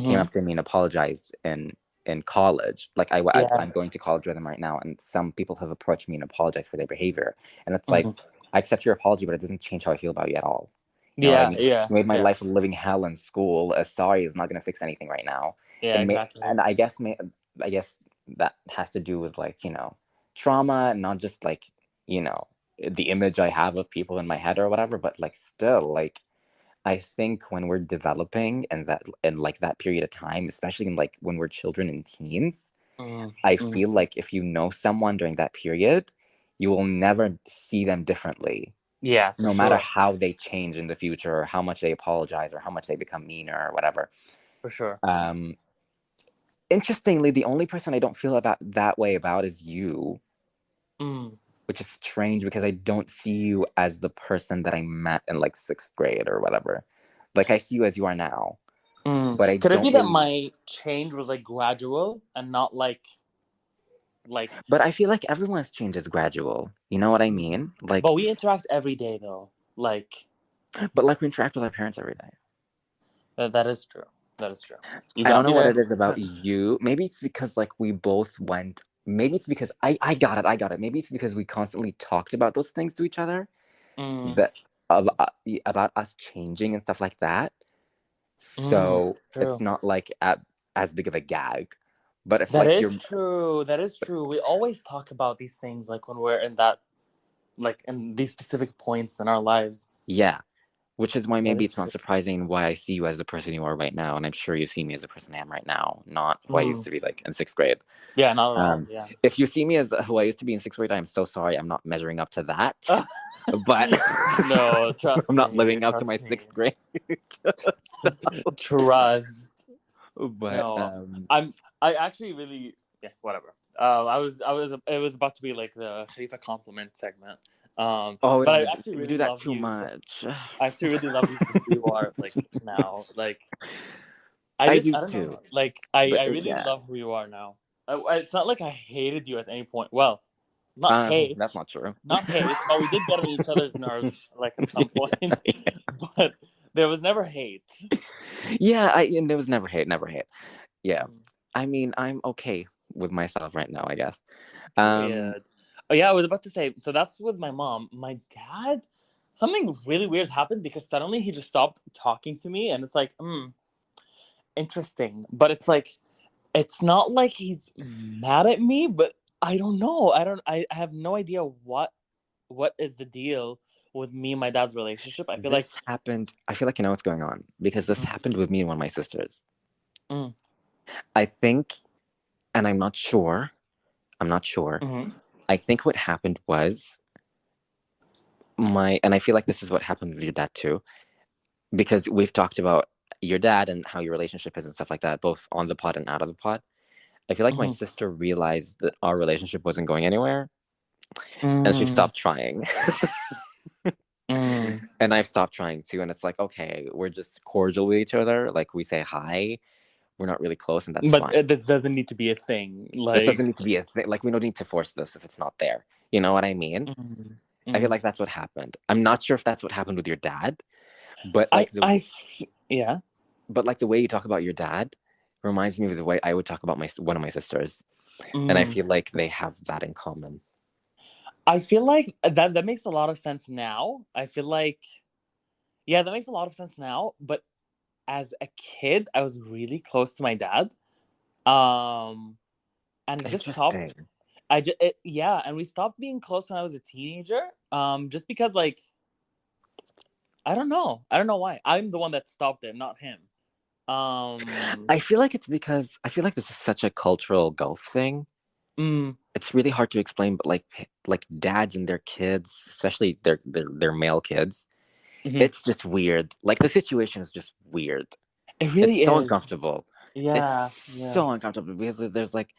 came Mm-hmm. up to me and apologized in college. Like Yeah. I'm going to college with them right now, and some people have approached me and apologized for their behavior, and it's like Mm-hmm. I accept your apology, but it doesn't change how I feel about you at all. You know what I Yeah. mean? Yeah. You made my Yeah. life a living hell in school. A sorry is not going to fix anything right now. Yeah. Exactly. And I guess that has to do with like trauma, and not just like you know the image I have of people in my head or whatever, but like still like I think when we're developing and that in like that period of time, especially in like when we're children and teens, I Mm-hmm. feel like if you know someone during that period, you will never see them differently, Yeah, for no matter sure. how they change in the future or how much they apologize or how much they become meaner or whatever. For sure. Um, Interestingly, the only person I don't feel about that way about is you, Mm. which is strange because I don't see you as the person that I met in like sixth grade or whatever. Like I see you as you are now, Mm. but I Could it don't be that really. my change was like gradual and not like But I feel like everyone's change is gradual. You know what I mean? Like, but we interact every day though. Like but like we interact with our parents every day. that is true. That is true. You I don't got know me what there. it is about you. Maybe it's because like we both went. Maybe it's because I got it. I got it. Maybe it's because we constantly talked about those things to each other Mm. that of, about us changing and stuff like that. Mm. So it's True. not like as big of a gag. But if That like is you're, true. That is true. We always talk about these things like when we're in that like in these specific points in our lives. yeah, which is why That maybe is it's not true. surprising why I see you as the person you are right now, and I'm sure you see me as the person I am right now, not who I used Mm. to be like in sixth grade. Yeah, not at all. Yeah. If you see me as who I used to be in sixth grade, I'm so sorry. I'm not measuring up to that, but No, I'm trust not me. living up to Trust my me. sixth grade. So, Trust. but No, I actually really. Yeah, whatever. I was. It was about to be like the Khalifa compliment segment. Oh, we But don't I need actually we really do that love too you. much. I actually really love you for who you are, like now. Like I do I don't too. know. Like But I really yeah. love who you are now. It's not like I hated you at any point. Well, not hate, That's not true. not hate, but we did get on each other's nerves like at some point. But there was never hate. Yeah, and there was never hate, never hate. Yeah. Mm, I mean, I'm okay with myself right now, I guess. Um, period. Oh yeah, I was about to say. So that's with my mom. My dad, something really weird happened because suddenly he just stopped talking to me, and it's like, interesting. But it's like it's not like he's mad at me, but I don't know. I have no idea what is the deal with me and my dad's relationship. I feel like this happened. I feel like you know what's going on because this mm, happened with me and one of my sisters. mm, I think, and I'm not sure. I'm not sure. mhm, I think what happened was and I feel like this is what happened with your dad too, because we've talked about your dad and how your relationship is and stuff like that, both on the pod and out of the pod. I feel like my mhm, sister realized that our relationship wasn't going anywhere and she mm, stopped trying. mm. And I've stopped trying too. And it's like, okay, we're just cordial with each other. Like we say hi. We're not really close, and that's But fine. this doesn't need to be a thing. This Like, doesn't need to be a thing. Like we don't need to force this if it's not there. You know what I mean? mm, I feel mm. like that's what happened. I'm not sure if that's what happened with your dad, but like Yeah. but like the way you talk about your dad reminds me of the way I would talk about one of my sisters, and I Mm. feel like they have that in common. I feel like that makes a lot of sense now. I feel like yeah, that makes a lot of sense now. But as a kid, I was really close to my dad. Um, and it just stopped. Interesting. Yeah, and we stopped being close when I was a teenager. Just because like I don't know. I don't know why. I'm the one that stopped it, not him. Um, I feel like it's because I feel like this is such a cultural gulf thing. mm, It's really hard to explain, but like dads and their kids, especially their male kids, mhm. it's just weird. Like the situation is just weird. It It's really so is. uncomfortable. It's Yeah, yeah. so uncomfortable because there's like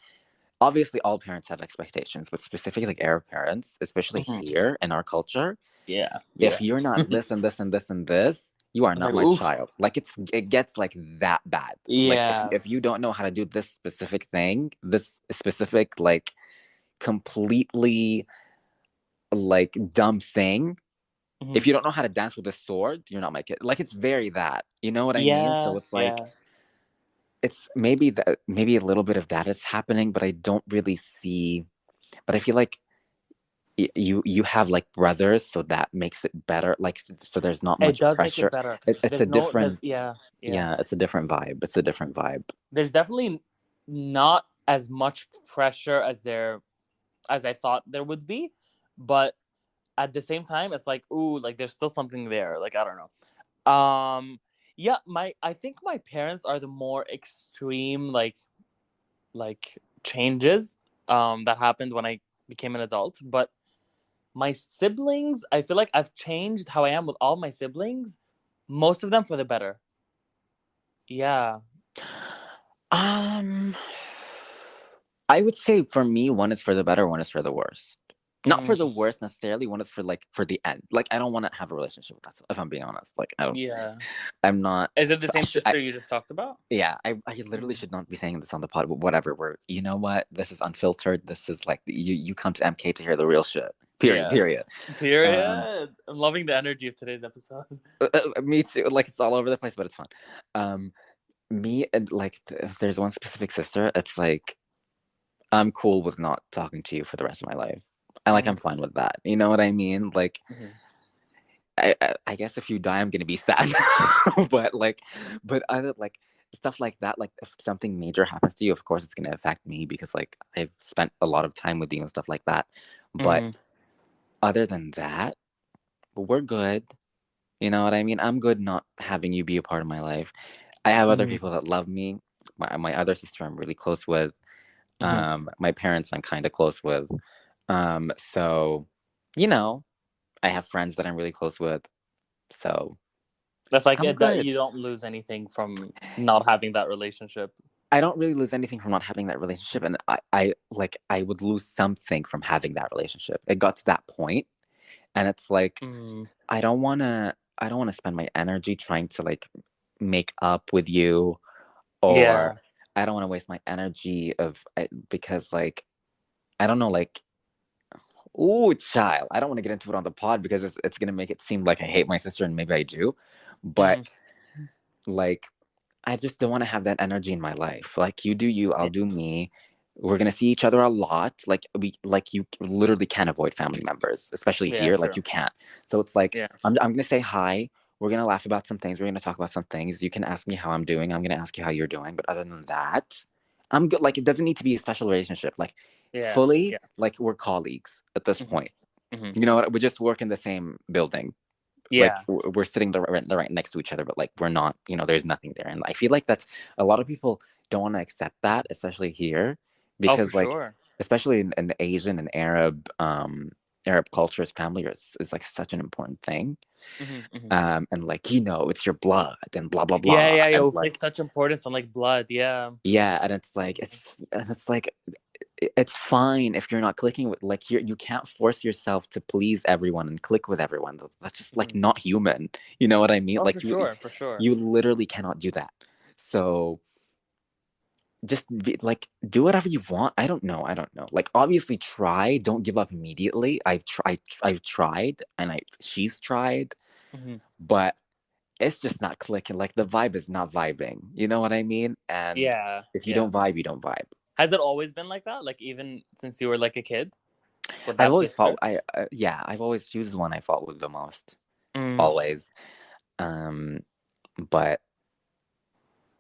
obviously all parents have expectations, but specifically like Arab parents, especially Mhm. here in our culture, Yeah, if yeah. you're not this and this and this and this, you are It's not like, my oof. child. Like it gets like that bad. Like Yeah. if you don't know how to do this specific thing, this specific like completely like dumb thing, Mhm. if you don't know how to dance with a sword, you're not my kid. Like it's very that. You know what I mean? So Yeah, it's like yeah. it's maybe that maybe a little bit of that is happening, but I don't really see. But I feel like you have like brothers, so that makes it better. Like so, there's not It much does make it pressure. better. It's a There's different, yeah, yeah. yeah, it's a different vibe. It's a different vibe. There's definitely not as much pressure as I thought there would be, but at the same time, it's like, ooh, like there's still something there. Like I don't know. Yeah, my I think my parents are the more extreme like changes that happened when I became an adult, but my siblings, I feel like I've changed how I am with all my siblings, most of them for the better. Yeah. Um, I would say for me, one is for the better, one is for the worse. Not for the Mm, worst necessarily. One is for like for the end. Like I don't want to have a relationship with that. If I'm being honest, like I don't. yeah. I'm not. Is it the I same should. I sister you just talked about? yeah. I literally Mm. should not be saying this on the pod. But whatever. We're. You know what? This is unfiltered. This is like you come to MK to hear the real shit. Period. Yeah. Period. Um. Period. I'm loving the energy of today's episode. Me too. Like it's all over the place, but it's fun. Um. Me and like if there's one specific sister, it's like I'm cool with not talking to you for the rest of my life. I'm Mm, fine with that. You know what I mean? Like mhm. I guess if you die, I'm gonna be sad. but like, but other like stuff like that, like if something major happens to you, of course it's gonna affect me because like I've spent a lot of time with you and stuff like that. But Mhm. other than that, we're good. You know what I mean? I'm good not having you be a part of my life. I have other Mhm. people that love me. My other sister I'm really close with. Mhm. My parents I'm kind of close with. So, you know, I have friends that I'm really close with. So That's like I'm it, that good. you don't lose anything from not having that relationship. I don't really lose anything from not having that relationship. And I like, I would lose something from having that relationship. It got to that point, And it's like Mm. I don't want to spend my energy trying to like make up with you, or Yeah. I don't want to waste my energy because like I don't know, like, oh child, I don't want to get into it on the pod because it's gonna make it seem like I hate my sister, and maybe I do, but Hmm. like I just don't want to have that energy in my life. Like, you do you, I'll do me. We're gonna see each other a lot. Like you literally can't avoid family members, especially Yeah, here. Like true. you can't. So it's like Yeah. I'm gonna say hi. We're gonna laugh about some things. We're gonna talk about some things. You can ask me how I'm doing. I'm gonna ask you how you're doing. But other than that, I'm good. Like, it doesn't need to be a special relationship. Like, Yeah. fully, Yeah. like, we're colleagues at this Hmm. point. Hmm. You know what? We just work in the same building. Like, Yeah. we're sitting right next to each other, but like we're not. There's nothing there, and I feel like that's a lot of people don't want to accept that, especially here, Oh, for because like, sure. especially in the Asian and Arab cultures, family is like such an important thing. Hmm. Hmm. And like, it's your blood and blah blah Yeah, blah, yeah, yeah. and We place like, such importance on like blood. Yeah. yeah, and it's like Mhm. it's fine if you're not clicking with, like, you can't force yourself to please everyone and click with everyone. That's just like Mhm. not human. You know what I mean? Oh, for Like, sure, for sure. you literally cannot do that. So just like, do whatever you want. I don't know, like, obviously try, don't give up immediately. I've tried, and she's tried, Hmm. but it's just not clicking. Like, the vibe is not vibing, you know what I mean? And Yeah, if you yeah. don't vibe, you don't vibe. Has it always been like that? Like even since you were like a kid with I've that always fought. sister? Yeah, I've always, she was the one I fought with the most, Mm. always. Um, but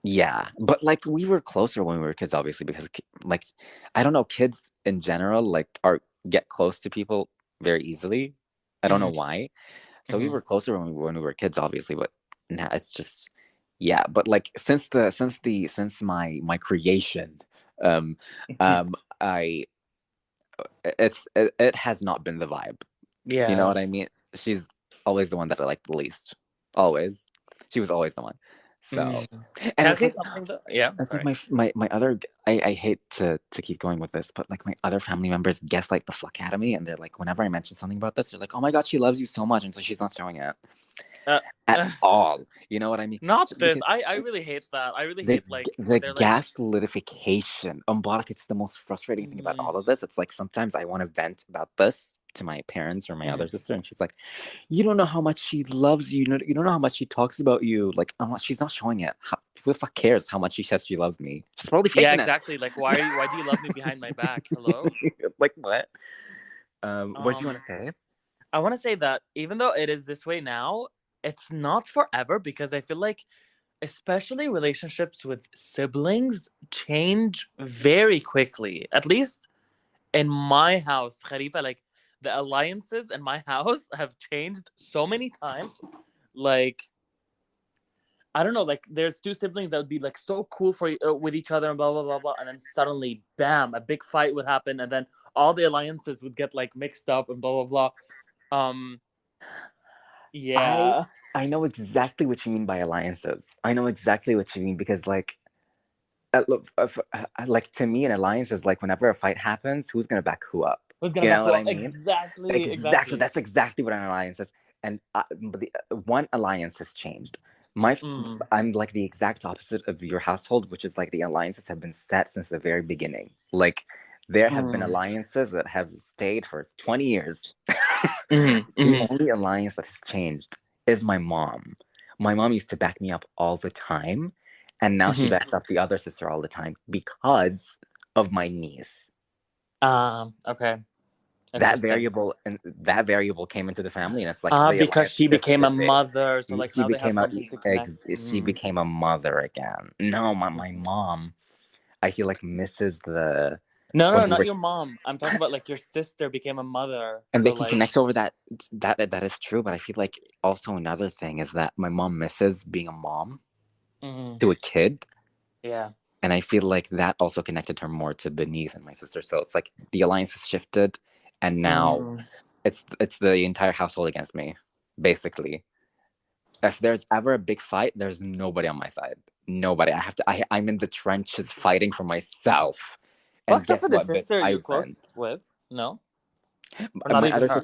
yeah, but like, we were closer when we were kids, obviously, because like, I don't know, kids in general like are get close to people very easily. I don't know Hmm. why. So we Hmm. were closer when we were kids, obviously, but now it's just, yeah. But like, since my creation, um, I it has not been the vibe. You know Yeah. what I mean? She's always the one that I like the least. Always. She was always the one. So, Mm. and Can I it's say like, something though? Yeah, it's like sorry. my other, I hate to keep going with this, but like, my other family members gaslight the fuck out of me, and they're like, whenever I mention something about this, they're like, oh my god, she loves you so much, and so she's not showing it Uh, at all. You know what I mean? Not So, this. because I really hate that. I really the hate like the when they're like, gaslitification, Mubarak, it's the most frustrating thing about mm, all of this. It's like, sometimes I want to vent about this to my parents or my mm. other sister, and she's like, you don't know how much she loves you. You don't know how much she talks about you. Like, she's not showing it. Who the fuck cares how much she says she loves me? She's probably Yeah, faking it. exactly. Like why do you love me behind my back? Hello? Like, what? What do you want to Um say? I want to say that even though it is this way now, it's not forever because I feel like especially relationships with siblings change very quickly. At least in my house, Khalifa, like the alliances in my house have changed so many times. Like I don't know, like there's two siblings that would be like so cool for with each other and blah blah blah blah, and then suddenly, bam, a big fight would happen, and then all the alliances would get like mixed up and blah blah blah. I Yeah. I know exactly what you mean by alliances. I know exactly what you mean, because like, look, like, to me, an alliance is like, whenever a fight happens, who's gonna back who up? Who's gonna You know back what who I up? mean? Exactly, Exactly. exactly. That's exactly what an alliance is. And but the one alliance has changed. My, Mm, I'm like the exact opposite of your household, which is like, the alliances have been set since the very beginning. Like, there have been mm, alliances that have stayed for 20 years. mm, The mm, only alliance that has changed is my mom. My mom used to back me up all the time, and now she mm. backs up the other sister all the time because of my niece. Okay, That interesting. variable and that variable came into the family, and it's like, the Because alliance she became a shifted. mother, so like She now they have became a something to connect. she Mm, became a mother again. No, my mm. mom, I feel like, misses the, No, no, when we not were, your mom. I'm talking about like your sister became a mother. and So they can like, connect over that. That is true, but I feel like also another thing is that my mom misses being a mom mm, to a kid, yeah. and I feel like that also connected her more to the niece and my sister. So it's like, the alliance has shifted, and now Mm, it's the entire household against me, basically. If there's ever a big fight, there's nobody on my side. Nobody. I have to. I'm in the trenches fighting for myself. well, And except guess for the what, bitch? sister I you're win. close with. No. or not even her?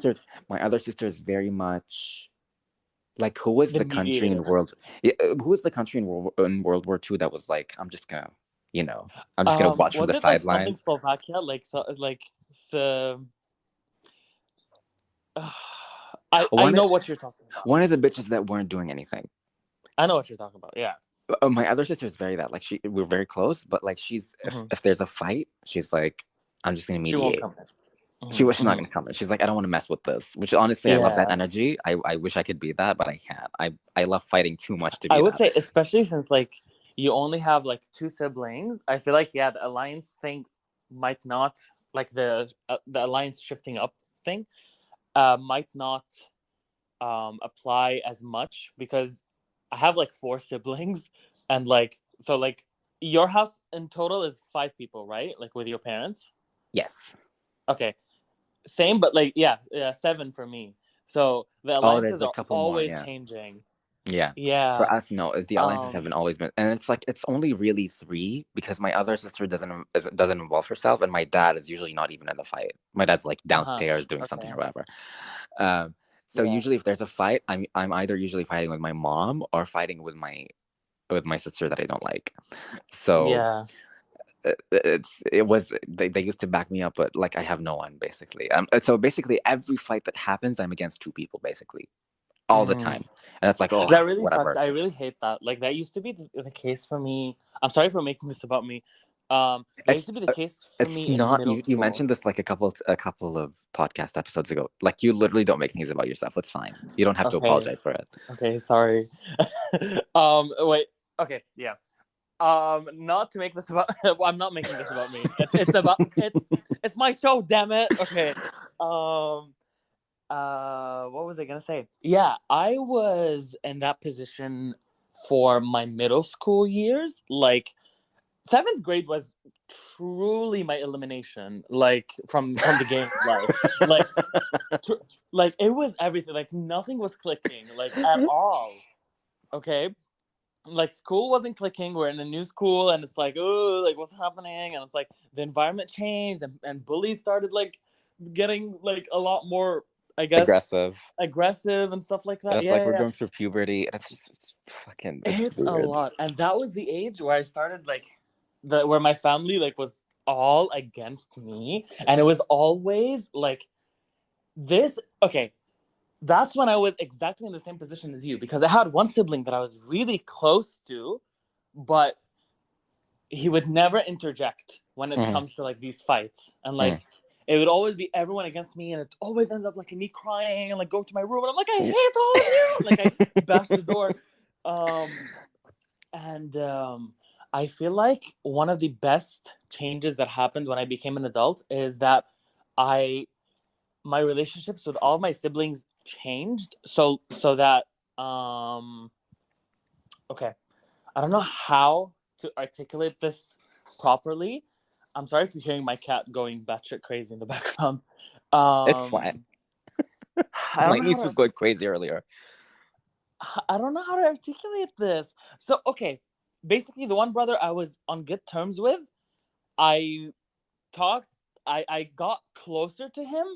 My other sister is very much like, who was The the country in mediator. world? Yeah, who was the country in World War II that was like, you know, I'm just gonna watch from Was the it like something sidelines. Slovakia? So, I One know what you're talking about. one of the bitches that weren't doing anything. I know what you're talking about. Yeah. My other sister is very that, like, we're very close, but like she's Hmm. if there's a fight, she's like, I'm just gonna She won't mediate. come in. Hmm. She's not Hmm. gonna come in. She's like, I don't want to mess with this. Which honestly, I love that Yeah. energy. I wish I could be that, but I can't. I love fighting too much to I be would that. say, especially since like you only have like two siblings, I feel like yeah, the alliance thing might not like the alliance shifting up thing might not apply as much because I have like four siblings and like so like your house in total is five people, right? Like with your parents. Yes. Okay, same, but like yeah, seven for me. So the Oh, there's alliances a are couple more. always Yeah. changing. Yeah. For Yeah. us, no, is the alliances have been always been, and it's like it's only really three because my other sister doesn't involve herself, and my dad is usually not even in the fight. My dad's like Uh-huh. downstairs doing something Okay. or whatever. Um, so Yeah. usually if there's a fight, I'm either usually fighting with my mom or fighting with my sister that I don't like. So Yeah. they used to back me up, but like I have no one basically. So basically every fight that happens, I'm against two people basically all the Hmm. time, and it's like, oh, That really sucks. whatever. I really hate that. Like that used to be the case for me. I'm sorry for making this about me. That used It's to be the case for it's me in not middle you school. mentioned this like a couple of podcast episodes ago. Like, you literally don't make things about yourself. It's fine. You don't have to Okay. apologize for it. Okay. Sorry. Wait. Okay. Yeah. Not to make this about. Well, I'm not making this about me. It's about. It's my show. Damn it. Okay. Um. What was I gonna say? Yeah, I was in that position for my middle school years. Like seventh grade was truly my elimination. Like from the game of life. Like tr- like it was everything. Like nothing was clicking. Like at all. Okay. Like school wasn't clicking. We're in a new school, and it's like, oh, like what's happening? And it's like the environment changed, and bullies started like getting like a lot more, I guess, Aggressive. aggressive and stuff like And that. it's like Yeah, we're yeah. going through puberty, and it's It's a weird. lot, and that was the age where I started like where my family like was all against me, and it was always like this. Okay, that's when I was exactly in the same position as you because I had one sibling that I was really close to, but he would never interject when it Mhm, comes to like these fights, and like mhm. it would always be everyone against me, and it always ends up like me crying and like going to my room, and I'm like, I hate all of you, like I bash the door. um and I feel like one of the best changes that happened when I became an adult is that I my relationships with all of my siblings changed, so that okay, I don't know how to articulate this properly. I'm sorry if you're hearing my cat going batshit crazy in the background. It's fine. Um, I don't My know how niece to. was going crazy earlier. I don't know how to articulate this. So okay, basically, the one brother I was on good terms with, I talked. I got closer to him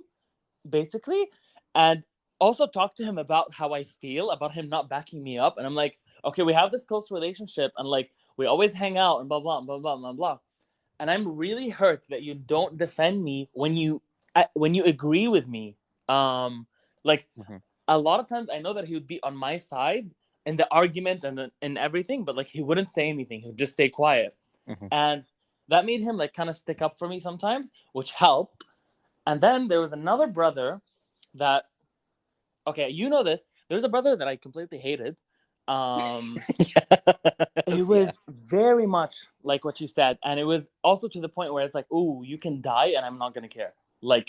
basically, and also talked to him about how I feel about him not backing me up. And I'm like, okay, we have this close relationship, and like we always hang out and blah blah blah blah blah blah. And I'm really hurt that you don't defend me when you agree with me. Um, like Mhm, a lot of times, I know that he would be on my side in the argument and everything, but like he wouldn't say anything. He would just stay quiet, mhm. and that made him like kind of stick up for me sometimes, which helped. And then there was another brother that okay, you know this. There's a brother that I completely hated. It Yes, yeah. was very much like what you said, and it was also to the point where it's like, "Oh, you can die, and I'm not gonna care."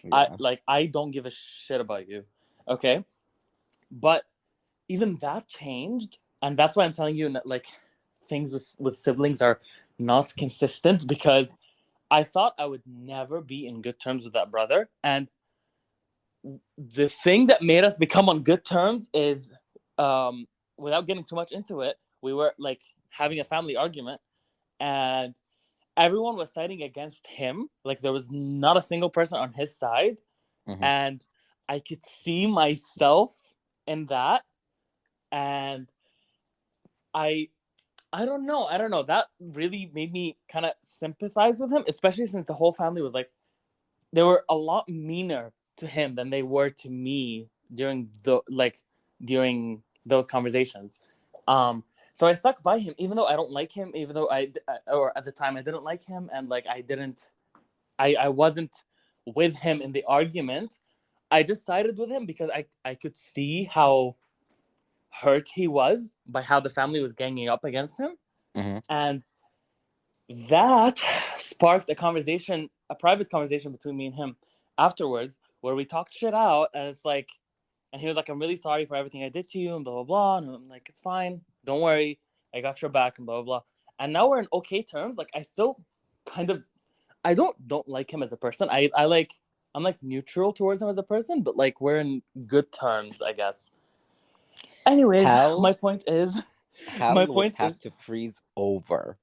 Yeah. Like I don't give a shit about you, okay? But even that changed, and that's why I'm telling you that like things with siblings are not consistent because I thought I would never be in good terms with that brother, and the thing that made us become on good terms is um without getting too much into it, we were like having a family argument, and everyone was siding against him. Like there was not a single person on his side, Mm-hmm. and I could see myself in that, and I I don't know. I don't know. That really made me kind of sympathize with him, especially since the whole family was like, they were a lot meaner to him than they were to me during those conversations. So I stuck by him, even though I don't like him, even though or at the time I didn't like him, and like I wasn't with him in the argument. I just sided with him because I could see how hurt he was by how the family was ganging up against him. Mm-hmm. And that sparked a private conversation between me and him afterwards, where we talked shit out. And it's like, and he was like, I'm really sorry for everything I did to you, and blah, blah, blah. And I'm like, it's fine. Don't worry. I got your back, and blah, blah, blah. And now we're in okay terms. Like, I still kind of, I don't like him as a person. I'm like neutral towards him as a person, but like, we're in good terms, I guess. Anyways, Hell, my point is, my hell would point have is, to freeze over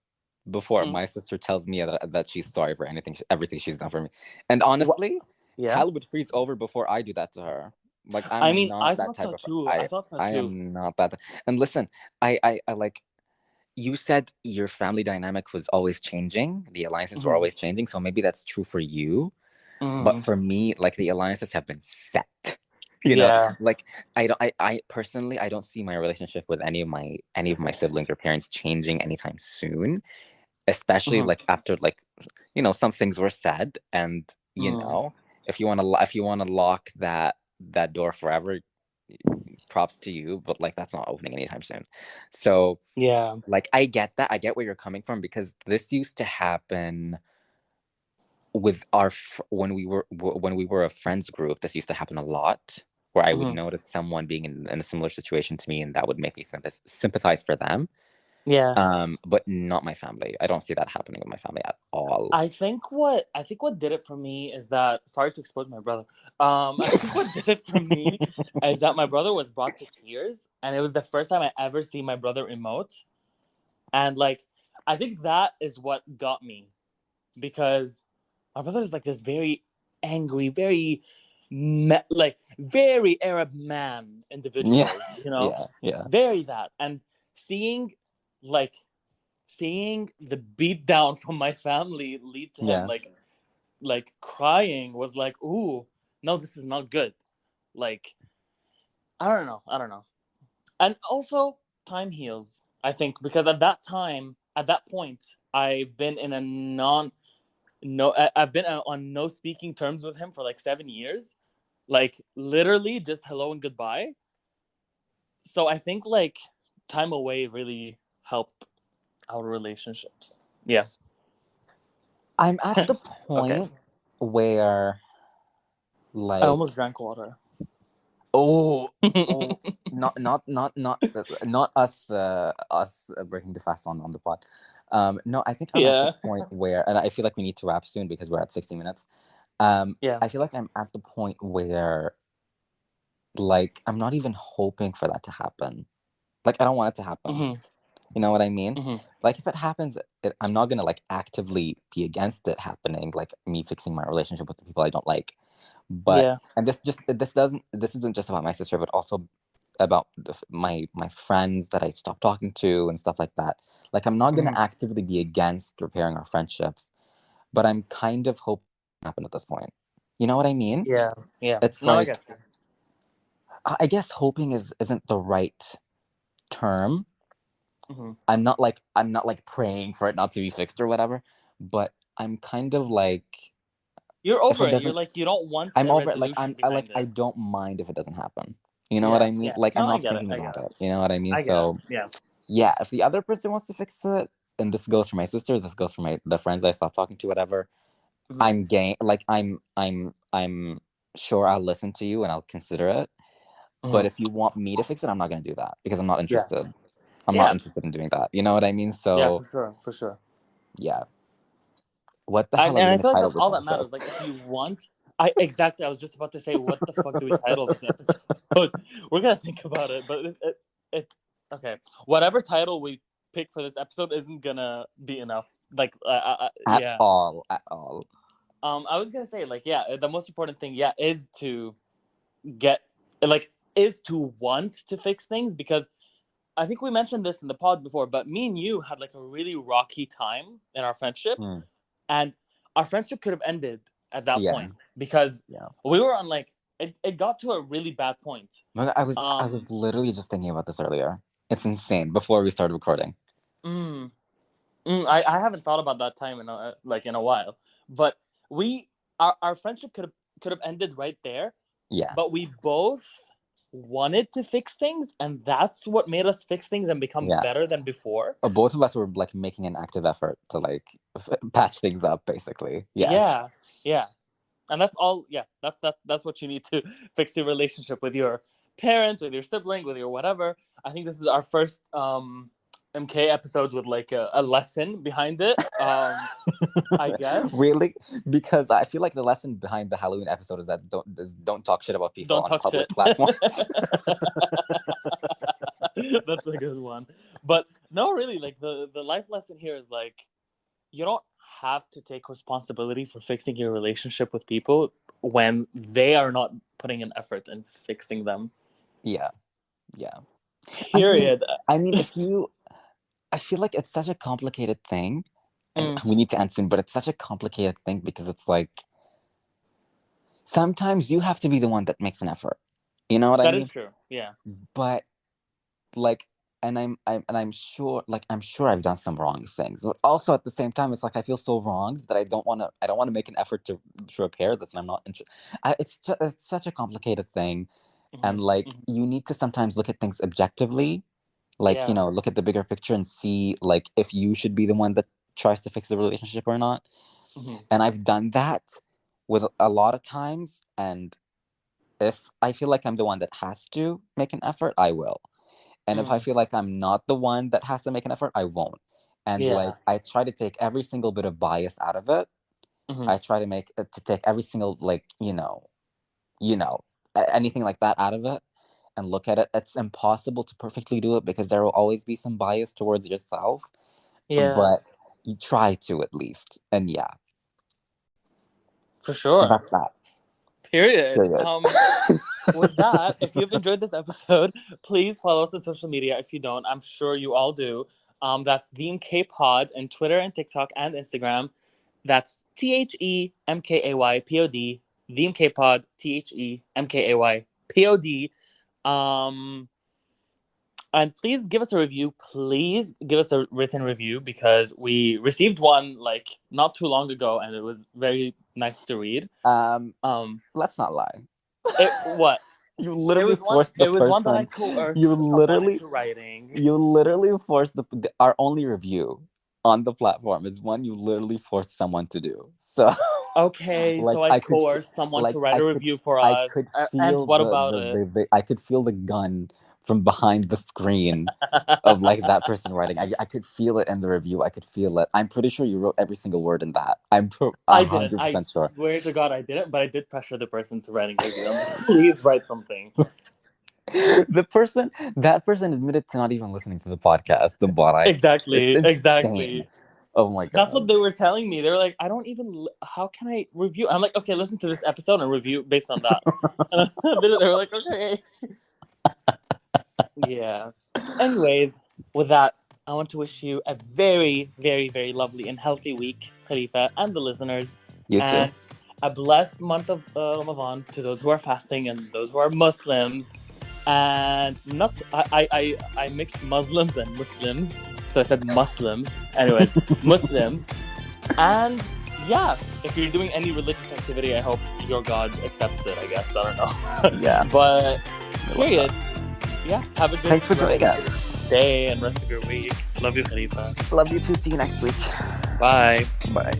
before mm, my sister tells me that she's sorry for everything she's done for me. And what? honestly, Yeah. hell would freeze over before I do that to her. Like I I'm mean, not I that thought type so of too. I I thought so I too. am not that. And listen, I like you said your family dynamic was always changing. The alliances were Mm-hmm. always changing, so maybe that's true for you. But Mm-hmm. for me, like the alliances have been set. You know, Yeah. like I personally I don't see my relationship with any of my siblings or parents changing anytime soon, especially Mm-hmm. like after like some things were said. And Mm. if you want to lock that door forever, props to you, but like that's not opening anytime soon. So Yeah. like I get that. I get where you're coming from, because this used to happen with when we were a friends group. This used to happen a lot, where I would Mm-hmm. notice someone being in a similar situation to me, and that would make me sympathize for them. Yeah. But not my family. I don't see that happening with my family at all. I think what did it for me is that, sorry to expose my brother. I think what did it for me is that my brother was brought to tears, and it was the first time I ever see my brother emote, and like I think that is what got me, because my brother is like this very angry, very like very Arab man Yeah, individual, yeah, yeah, very that. And seeing like seeing the beat down from my family lead to him yeah. like crying was like, ooh, no, this is not good. Like, I don't know. And also, time heals, I think, because at that point, I've been in a non no I've been on no speaking terms with him for like 7 years, like literally just hello and goodbye. So I think like time away really helped our relationships. Yeah. I'm at the Okay. point where I like almost drank water. oh oh not us breaking the fast on the pod. No, I think I'm at the Yeah. point where, and I feel like we need to wrap soon because we're at 60 minutes. Yeah. I feel like I'm at the point where like I'm not even hoping for that to happen. Like I don't want it to happen. Mm-hmm. You know what I mean? Mm-hmm. Like if it happens, I'm not gonna like actively be against it happening, like me fixing my relationship with the people I don't like. But Yeah. and this isn't just about my sister, but also about my friends that I've stopped talking to and stuff like that. Like I'm not gonna Mm-hmm. actively be against repairing our friendships, but I'm kind of hoping it happen at this point. You know what I mean? Yeah. Yeah. It's No, I like get you. I guess hoping isn't the right term. Mm-hmm. I'm not like praying for it not to be fixed or whatever, but I'm kind of like You're if over it it. You're doesn't, like, you don't want I'm a over it. Like resolution I behind it. don't mind if it doesn't happen. You know what Yeah. I mean? Yeah. Like I'm No, I not get it. thinking I get about it. it. You know what I mean? I get it. So Yeah. yeah, if the other person wants to fix it, and this goes for my sister, this goes for the friends I stopped talking to, whatever. Mm-hmm. I'm game. Like I'm sure I'll listen to you and I'll consider it. But Mm-hmm. if you want me to fix it, I'm not gonna do that because I'm not Yeah. interested. I'm not Yeah. interested in doing that. You know what I mean? Yeah. So For sure. For sure. yeah. What the hell And are we I gonna feel like title that's this all that episode? matters. Like, if you want, I exactly. I was just about to say, what the fuck do we title this episode? We're gonna think about it, but it okay. Whatever title we pick for this episode isn't gonna be enough. Like, At yeah, all, at all. I was gonna say, like, yeah, the most important thing, yeah, is to get, like, is to want to fix things, because I think we mentioned this in the pod before, but me and you had like a really rocky time in our friendship, Mm. and our friendship could have ended at that Yeah. point because Yeah. we were on like it got to a really bad point. I was literally just thinking about this earlier. It's insane. Before we started recording. Mm, I haven't thought about that time in a while, but our friendship could have ended right there, Yeah. but we both wanted to fix things, and that's what made us fix things and become Yeah. better than before. Both of us were like making an active effort to like patch things up, basically. Yeah. Yeah, and that's all. Yeah, that's what you need to fix your relationship with your parent, with your sibling, with your whatever. I think this is our first MK episode with like a lesson behind it. I guess. Really? Because I feel like the lesson behind the Halloween episode is that don't talk shit about people Don't on talk public shit. platforms. That's a good one. But no, really, like the life lesson here is like, you don't have to take responsibility for fixing your relationship with people when they are not putting an effort in fixing them. Yeah. Yeah. Period. I mean, I feel like it's such a complicated thing. And we need to end soon, but it's such a complicated thing because it's like sometimes you have to be the one that makes an effort. You know what I mean? That is true. Yeah. But like, and I'm sure I've done some wrong things, but also at the same time, it's like I feel so wronged that I don't want to make an effort to repair this, and I'm not interested. It's such a complicated thing, and like you need to sometimes look at things objectively, like look at the bigger picture and see like if you should be the one that tries to fix the relationship or not. And I've done that with a lot of times, and if I feel like I'm the one that has to make an effort, I will. And if I feel like I'm not the one that has to make an effort, I won't. And like I try to take every single bit of bias out of it. I try to take every single like anything like that out of it and look at it. It's impossible to perfectly do it because there will always be some bias towards yourself. Yeah. But you try to at least. And yeah. For sure. That's that. Period. With that, if you've enjoyed this episode, please follow us on social media. If you don't, I'm sure you all do. That's the MK Pod on Twitter and TikTok and Instagram. That's TheMkayPod. The MK Pod. TheMkayPod. And please give us a review. Please give us a written review because we received one like not too long ago, and it was very nice to read. Let's not lie. What? You literally forced the person. It was one that I coerced into writing. You literally forced our only review on the platform is one you literally forced someone to do. So okay, like, so I coerced someone to write a review for us. I could feel I could feel the gun from behind the screen of like that person writing. I could feel it in the review. I could feel it. I'm pretty sure you wrote every single word in that. I'm 100% sure. I swear to God I didn't, but I did pressure the person to write a review. Please write something. That person admitted to not even listening to the podcast. The bot. Exactly. Oh my God. That's what they were telling me. They were like, how can I review? I'm like, okay, listen to this episode and review based on that. They were like, okay. Yeah. Anyways, with that, I want to wish you a very, very, very lovely and healthy week, Khalifa, and the listeners. You too. A blessed month of Ramadan to those who are fasting and those who are Muslims. And I mixed Muslims and Muslims, so I said Muslims. Anyways, Muslims. And yeah, if you're doing any religious activity, I hope your God accepts it, I guess. I don't know. Yeah. But period. Yeah, have a good Thanks for joining us. Day and rest of your week. Love you, Khalifa. Love you too. See you next week. Bye. Bye.